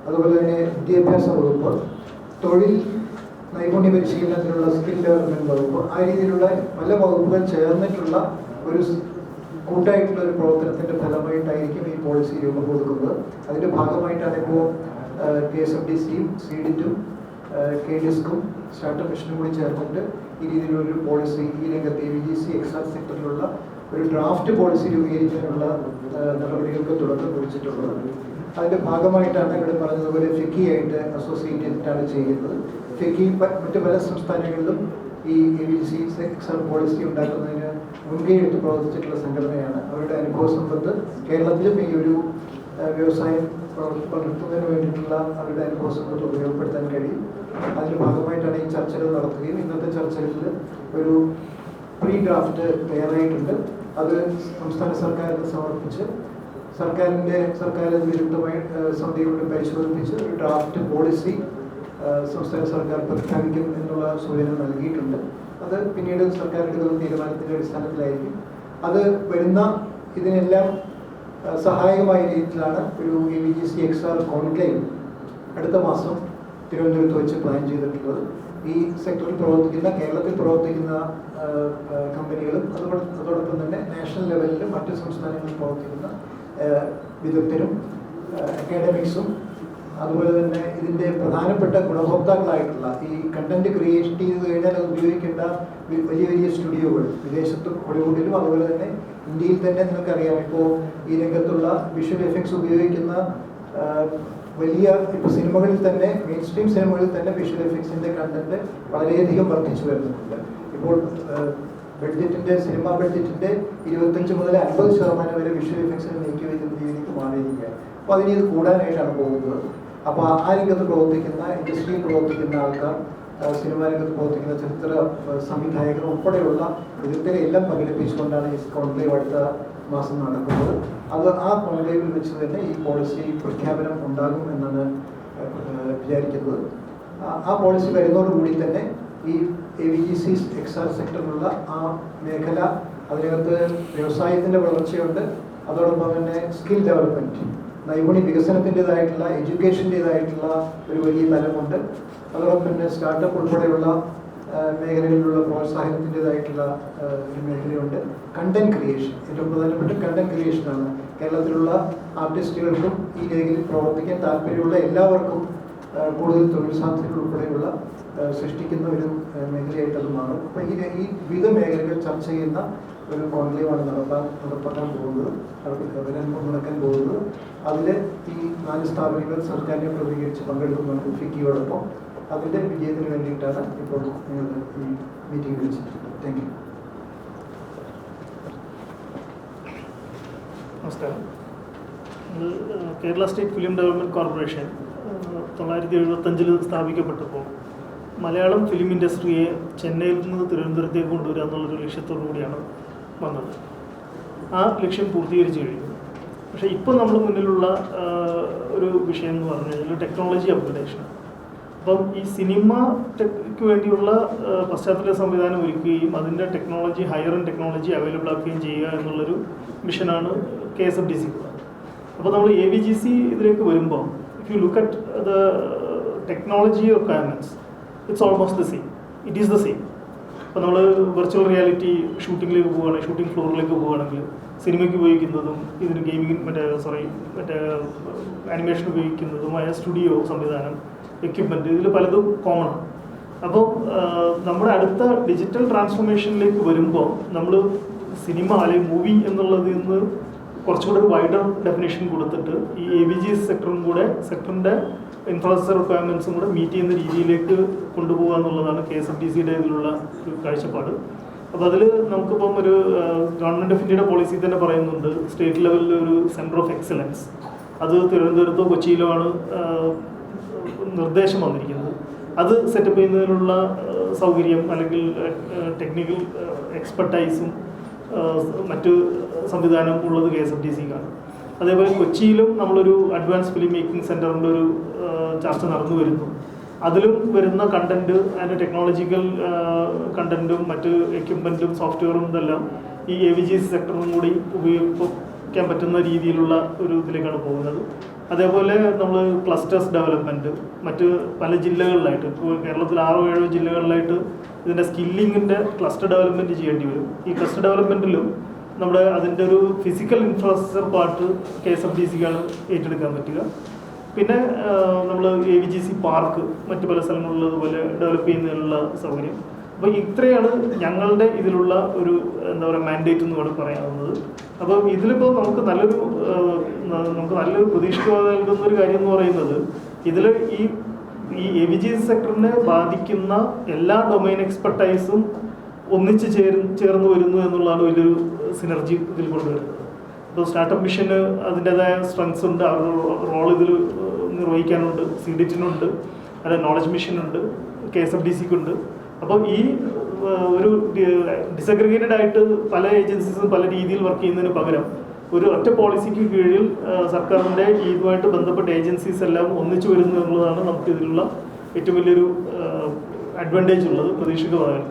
അതുപോലെ തന്നെ വിദ്യാഭ്യാസ വകുപ്പ്, തൊഴിൽ നൈപുണ്യ പരിശീലനത്തിനുള്ള സ്കിൽ ഡെവലപ്മെൻറ്റ് വകുപ്പ്, ആ രീതിയിലുള്ള പല വകുപ്പുകൾ ചേർന്നിട്ടുള്ള ഒരു കൂട്ടായിട്ടുള്ള ഒരു പ്രവർത്തനത്തിൻ്റെ ഫലമായിട്ടായിരിക്കും ഈ പോളിസി രൂപം കൊടുക്കുന്നത്. അതിൻ്റെ ഭാഗമായിട്ടാണ് ഇപ്പോൾ KSFDCയും CDITും KDISCും സ്റ്റാർട്ടപ്പ് മിഷനും കൂടി ചേർന്നിട്ട് ഈ രീതിയിലൊരു പോളിസി ഈ രംഗത്ത് ABGC എക്സാം സെക്ടറിലുള്ള ഒരു ഡ്രാഫ്റ്റ് പോളിസി രൂപീകരിക്കാനുള്ള നടപടികൾക്ക് തുടക്കം കുറിച്ചിട്ടുള്ളത്. അതിൻ്റെ ഭാഗമായിട്ടാണ് ഇവിടെ പറഞ്ഞതുപോലെ ഫിക്കിയായിട്ട് അസോസിയേറ്റ് ചെയ്തിട്ടാണ് ചെയ്യുന്നത്. ഫിക്കി മറ്റ് പല സംസ്ഥാനങ്ങളിലും ഈ ABGC എക്സാം പോളിസി ഉണ്ടാക്കുന്നതിന് മുൻകൈ എടുത്ത് പ്രവർത്തിച്ചിട്ടുള്ള സംഘടനയാണ്. അവരുടെ അനുഭവ സമ്പത്ത് കേരളത്തിലും ഈ ഒരു വ്യവസായം വളർത്തുന്നതിന് വേണ്ടിയിട്ടുള്ള അവരുടെ അനുഭവ സമ്പത്ത് ഉപയോഗപ്പെടുത്താൻ കഴിയും. അതിൻ്റെ ഭാഗമായിട്ടാണ് ഈ ചർച്ചകൾ നടത്തുകയും ഇന്നത്തെ ചർച്ചകളിൽ ഒരു പ്രീ ഡ്രാഫ്റ്റ് തയ്യാറായിട്ടുണ്ട്. അത് സംസ്ഥാന സർക്കാരിന് സമർപ്പിച്ച് സർക്കാർ വിരുദ്ധമായി സമിതി കൊണ്ട് പരിശോധിപ്പിച്ച് ഒരു ഡ്രാഫ്റ്റ് പോളിസി സംസ്ഥാന സർക്കാർ പ്രഖ്യാപിക്കും എന്നുള്ള സൂചന നൽകിയിട്ടുണ്ട്. അത് പിന്നീട് സർക്കാർ എടുക്കുന്ന തീരുമാനത്തിൻ്റെ അടിസ്ഥാനത്തിലായിരിക്കും. അത് വരുന്ന ഇതിനെല്ലാം സഹായകമായ രീതിയിലാണ് ഒരു ABGC XR കോൺക്ലേവ് അടുത്ത മാസം തിരുവനന്തപുരത്ത് വെച്ച് പ്ലാൻ ചെയ്തിട്ടുള്ളത്. ഈ സെക്ടറിൽ പ്രവർത്തിക്കുന്ന കേരളത്തിൽ പ്രവർത്തിക്കുന്ന കമ്പനികളും അതോടൊപ്പം തന്നെ നാഷണൽ ലെവലിലും മറ്റ് സംസ്ഥാനങ്ങളിൽ പ്രവർത്തിക്കുന്ന വിദഗ്ധരും അക്കാഡമിക്സും അതുപോലെ തന്നെ ഇതിൻ്റെ പ്രധാനപ്പെട്ട ഗുണഭോക്താക്കളായിട്ടുള്ള ഈ കണ്ടന്റ് ക്രിയേറ്റ് ചെയ്ത് കഴിഞ്ഞാൽ അത് ഉപയോഗിക്കേണ്ട വലിയ വലിയ സ്റ്റുഡിയോകൾ വിദേശത്തും ഹോളിവുഡിലും അതുപോലെ തന്നെ ഇന്ത്യയിൽ തന്നെ നിങ്ങൾക്കറിയാം. ഇപ്പോൾ ഈ രംഗത്തുള്ള വിഷ്വൽ എഫക്ട്സ് ഉപയോഗിക്കുന്ന വലിയ ഇപ്പോൾ സിനിമകളിൽ തന്നെ മെയിൻ സ്ട്രീം സിനിമകളിൽ തന്നെ വിഷ്വൽ എഫക്ട്സിൻ്റെ കണ്ടന്റ് വളരെയധികം വർദ്ധിച്ചു വരുന്നുണ്ട്. ഇപ്പോൾ സിനിമാ ബഡ്ജറ്റിൻ്റെ 25 മുതൽ 50% വരെ വിഷ്വൽ എഫക്ട്സിന് നീക്കി വയ്ക്കുന്ന രീതിയിലേക്ക് മാറിയിരിക്കുകയാണ്. അപ്പോൾ അതിന് ഇത് കൂടാനായിട്ടാണ് പോകുന്നത്. അപ്പോൾ ആ രംഗത്ത് പ്രവർത്തിക്കുന്ന ഇൻഡസ്ട്രിയിൽ പ്രവർത്തിക്കുന്ന ആൾക്കാർ, സിനിമാ രംഗത്ത് പ്രവർത്തിക്കുന്ന ചരിത്ര സംവിധായകർ ഉൾപ്പെടെയുള്ള വിദഗ്ധരെ എല്ലാം പങ്കെടുപ്പിച്ചുകൊണ്ടാണ് ഈ കോൺക്ലേവ് അടുത്ത മാസം നടക്കുന്നത്. അത് ആ കോൺക്ലേവിൽ വെച്ച് തന്നെ ഈ പോളിസി പ്രഖ്യാപനം ഉണ്ടാകും എന്നാണ് വിചാരിക്കുന്നത്. ആ പോളിസി വരുന്നതോടുകൂടി തന്നെ ഈ ABGC XR സെക്ടറിലുള്ള ആ മേഖല അതിനകത്ത് വ്യവസായത്തിൻ്റെ വളർച്ചയുണ്ട്. അതോടൊപ്പം തന്നെ സ്കിൽ ഡെവലപ്മെൻറ്റ്, നൈപുണ്യ വികസനത്തിൻ്റെതായിട്ടുള്ള എഡ്യൂക്കേഷൻ്റെതായിട്ടുള്ള ഒരു വലിയ തലമുണ്ട്. അതോടൊപ്പം തന്നെ സ്റ്റാർട്ടപ്പ് ഉൾപ്പെടെയുള്ള മേഖലകളിലുള്ള പ്രോത്സാഹനത്തിൻ്റെതായിട്ടുള്ള ഒരു മേഖലയുണ്ട്. കണ്ടന്റ് ക്രിയേഷൻ ഏറ്റവും പ്രധാനപ്പെട്ട കണ്ടന്റ് ക്രിയേഷനാണ്. കേരളത്തിലുള്ള ആർട്ടിസ്റ്റുകൾക്കും ഈ മേഖലയിൽ പ്രവർത്തിക്കാൻ താല്പര്യമുള്ള എല്ലാവർക്കും കൂടുതൽ തൊഴിൽ സാധ്യതകൾ ഉൾപ്പെടെയുള്ള സൃഷ്ടിക്കുന്ന ഒരു മേഖലയായിട്ട് അത് മാറും. അപ്പോൾ ഈ വിവിധ മേഖലകൾ ചർച്ച ചെയ്യുന്ന ഒരു കോൺക്ലേവാണ് നടപ്പാക്കാൻ പോകുന്നത്, നടക്കാൻ പോകുന്നത്. അതിൽ ഈ 4 സ്ഥാപനങ്ങൾ സർക്കാരിനെ പ്രതികരിച്ച് പങ്കെടുക്കുന്നുണ്ട് ഫിക്കിയോടൊപ്പം. അതിൻ്റെ വിജയത്തിന് വേണ്ടിയിട്ടാണ് ഇപ്പോൾ നിങ്ങൾ ഈ മീറ്റിംഗ് വിളിച്ചിട്ടുള്ളത്. Thank you. നമസ്കാരം. Kerala state film development corporation 1975 സ്ഥാപിക്കപ്പെട്ടപ്പോൾ മലയാളം ഫിലിം ഇൻഡസ്ട്രിയെ ചെന്നൈയിൽ നിന്ന് തിരുവനന്തപുരത്തേക്ക് കൊണ്ടുവരിക എന്നുള്ളൊരു ലക്ഷ്യത്തോടു കൂടിയാണ് വന്നത്. ആ ലക്ഷ്യം പൂർത്തീകരിച്ചു കഴിഞ്ഞു. പക്ഷേ ഇപ്പോൾ നമ്മൾ മുന്നിലുള്ള ഒരു വിഷയം എന്ന് പറഞ്ഞു കഴിഞ്ഞാൽ ടെക്നോളജി അപ്ഗ്രഡേഷൻ. അപ്പം ഈ സിനിമയ്ക്ക് വേണ്ടിയുള്ള പശ്ചാത്തല സംവിധാനം ഒരുക്കുകയും അതിൻ്റെ technology higher and technology available ആക്കുകയും ചെയ്യുക എന്നുള്ളൊരു മിഷനാണ് KSFDC. അപ്പോൾ നമ്മൾ ABGC ഇതിലേക്ക് വരുമ്പോൾ if you look at the technology requirements it's almost the same. It is the same. അപ്പോൾ നമ്മൾ വെർച്വൽ റിയാലിറ്റി ഷൂട്ടിങ്ങിലേക്ക് പോവുകയാണെങ്കിൽ, ഷൂട്ടിംഗ് ഫ്ലോറിലേക്ക് പോവുകയാണെങ്കിൽ സിനിമയ്ക്ക് ഉപയോഗിക്കുന്നതും ഇതിന് ഗെയിമിംഗ് മറ്റേ ആനിമേഷൻ ഉപയോഗിക്കുന്നതുമായ സ്റ്റുഡിയോ സംവിധാനം, എക്യുപ്മെൻറ്റ്, ഇതിൽ പലതും കോമൺ ആണ്. അപ്പോൾ നമ്മുടെ അടുത്ത ഡിജിറ്റൽ ട്രാൻസ്ഫോർമേഷനിലേക്ക് വരുമ്പോൾ നമ്മൾ സിനിമ അല്ലെങ്കിൽ മൂവി എന്നുള്ളതിൽ നിന്ന് കുറച്ചുകൂടെ ഒരു വൈഡർ ഡെഫിനേഷൻ കൊടുത്തിട്ട് ഈ ABGC സെക്ടറിൻ്റെ ഇൻഫ്രാസ്ട്രക്ചർ റിക്വയർമെൻറ്റ്സും കൂടെ മീറ്റ് ചെയ്യുന്ന രീതിയിലേക്ക് കൊണ്ടുപോകുക എന്നുള്ളതാണ് KSFDCയുടെ ഇതിലുള്ള ഒരു കാഴ്ചപ്പാട്. അപ്പോൾ അതിൽ നമുക്കിപ്പം ഒരു ഗവൺമെൻറ് ഓഫ് ഇന്ത്യയുടെ പോളിസി തന്നെ പറയുന്നുണ്ട് സ്റ്റേറ്റ് ലെവലിൽ ഒരു സെൻറ്റർ ഓഫ് എക്സലൻസ് അത് തിരുവനന്തപുരത്തോ കൊച്ചിയിലോ ആണ് നിർദ്ദേശം വന്നിരിക്കുന്നത്. അത് സെറ്റപ്പ് ചെയ്യുന്നതിനുള്ള സൗകര്യം അല്ലെങ്കിൽ ടെക്നിക്കൽ എക്സ്പെർട്ടൈസും മറ്റ് സംവിധാനം ഉള്ളത് KSFDCക്കാണ്. അതേപോലെ കൊച്ചിയിലും നമ്മളൊരു അഡ്വാൻസ് ഫിലിം മേക്കിംഗ് സെൻറ്ററിൻ്റെ ഒരു ചർച്ച നടന്നു വരുന്നു. അതിലും വരുന്ന കണ്ടൻറ്റ് അതിൻ്റെ ടെക്നോളജിക്കൽ കണ്ടൻറ്റും മറ്റ് എക്യുപ്മെൻറ്റും സോഫ്റ്റ്വെയറും ഇതെല്ലാം ഈ AVGC സെക്ടറിനും കൂടി ഉപയോഗിക്കാൻ പറ്റുന്ന രീതിയിലുള്ള ഒരു ഇതിലേക്കാണ് പോകുന്നത്. അതേപോലെ നമ്മൾ ക്ലസ്റ്റേഴ്സ് ഡെവലപ്മെൻറ്റ് മറ്റ് പല ജില്ലകളിലായിട്ട്, ഇപ്പോൾ കേരളത്തിൽ 6-7 ജില്ലകളിലായിട്ട് ഇതിൻ്റെ സ്കില്ലിങ്ങിൻ്റെ ക്ലസ്റ്റർ ഡെവലപ്മെൻറ്റ് ചെയ്യേണ്ടി വരും. ഈ ക്ലസ്റ്റർ ഡെവലപ്മെൻറ്റിലും നമ്മുടെ അതിൻ്റെ ഒരു ഫിസിക്കൽ ഇൻഫ്രാസ്ട്രക്ചർ പാർട്ട് KSFDCക്കാണ് ഏറ്റെടുക്കാൻ പറ്റുക. പിന്നെ നമ്മൾ AVGC പാർക്ക് മറ്റ് പല സ്ഥലങ്ങളിലുള്ളതുപോലെ ഡെവലപ്പ് ചെയ്യുന്നതിനുള്ള സൗകര്യം. അപ്പോൾ ഇത്രയാണ് ഞങ്ങളുടെ ഇതിലുള്ള ഒരു എന്താ പറയുക മാൻഡേറ്റ് എന്ന് വേണം പറയാവുന്നത്. അപ്പോൾ ഇതിലിപ്പോൾ നമുക്ക് നല്ലൊരു പ്രതീക്ഷ നൽകുന്ന ഒരു കാര്യം എന്ന് പറയുന്നത് ഇതിൽ ഈ AVGC സെക്ടറിനെ ബാധിക്കുന്ന എല്ലാ ഡൊമൈൻ എക്സ്പെർട്ടൈസും ഒന്നിച്ച് ചേർന്ന് വരുന്നു എന്നുള്ളതാണ് വലിയൊരു സിനർജി ഇതിൽ കൊണ്ടുവരുന്നത്. ഇപ്പോൾ സ്റ്റാർട്ടപ്പ് മിഷന് അതിൻ്റെതായ സ്ട്രെങ്സ് ഉണ്ട്, അവരുടെ റോൾ ഇതിൽ നിർവഹിക്കാനുണ്ട്, CDT-നുണ്ട്, അല്ല നോളജ് മിഷനുണ്ട്, KSFDCക്കുണ്ട്. അപ്പോൾ ഈ ഒരു ഡിസഗ്രിഗേറ്റഡ് ആയിട്ട് പല ഏജൻസീസും പല രീതിയിൽ വർക്ക് ചെയ്യുന്നതിന് പകരം ഒരു ഒറ്റ പോളിസിക്ക് കീഴിൽ സർക്കാരിൻ്റെ ഇതുമായിട്ട് ബന്ധപ്പെട്ട ഏജൻസീസ് എല്ലാം ഒന്നിച്ചു വരുന്നു എന്നുള്ളതാണ് നമുക്ക് ഇതിലുള്ള ഏറ്റവും വലിയൊരു അഡ്വാൻറ്റേജ് ഉള്ളത്, പ്രതീക്ഷിക്കുന്നതാണ്.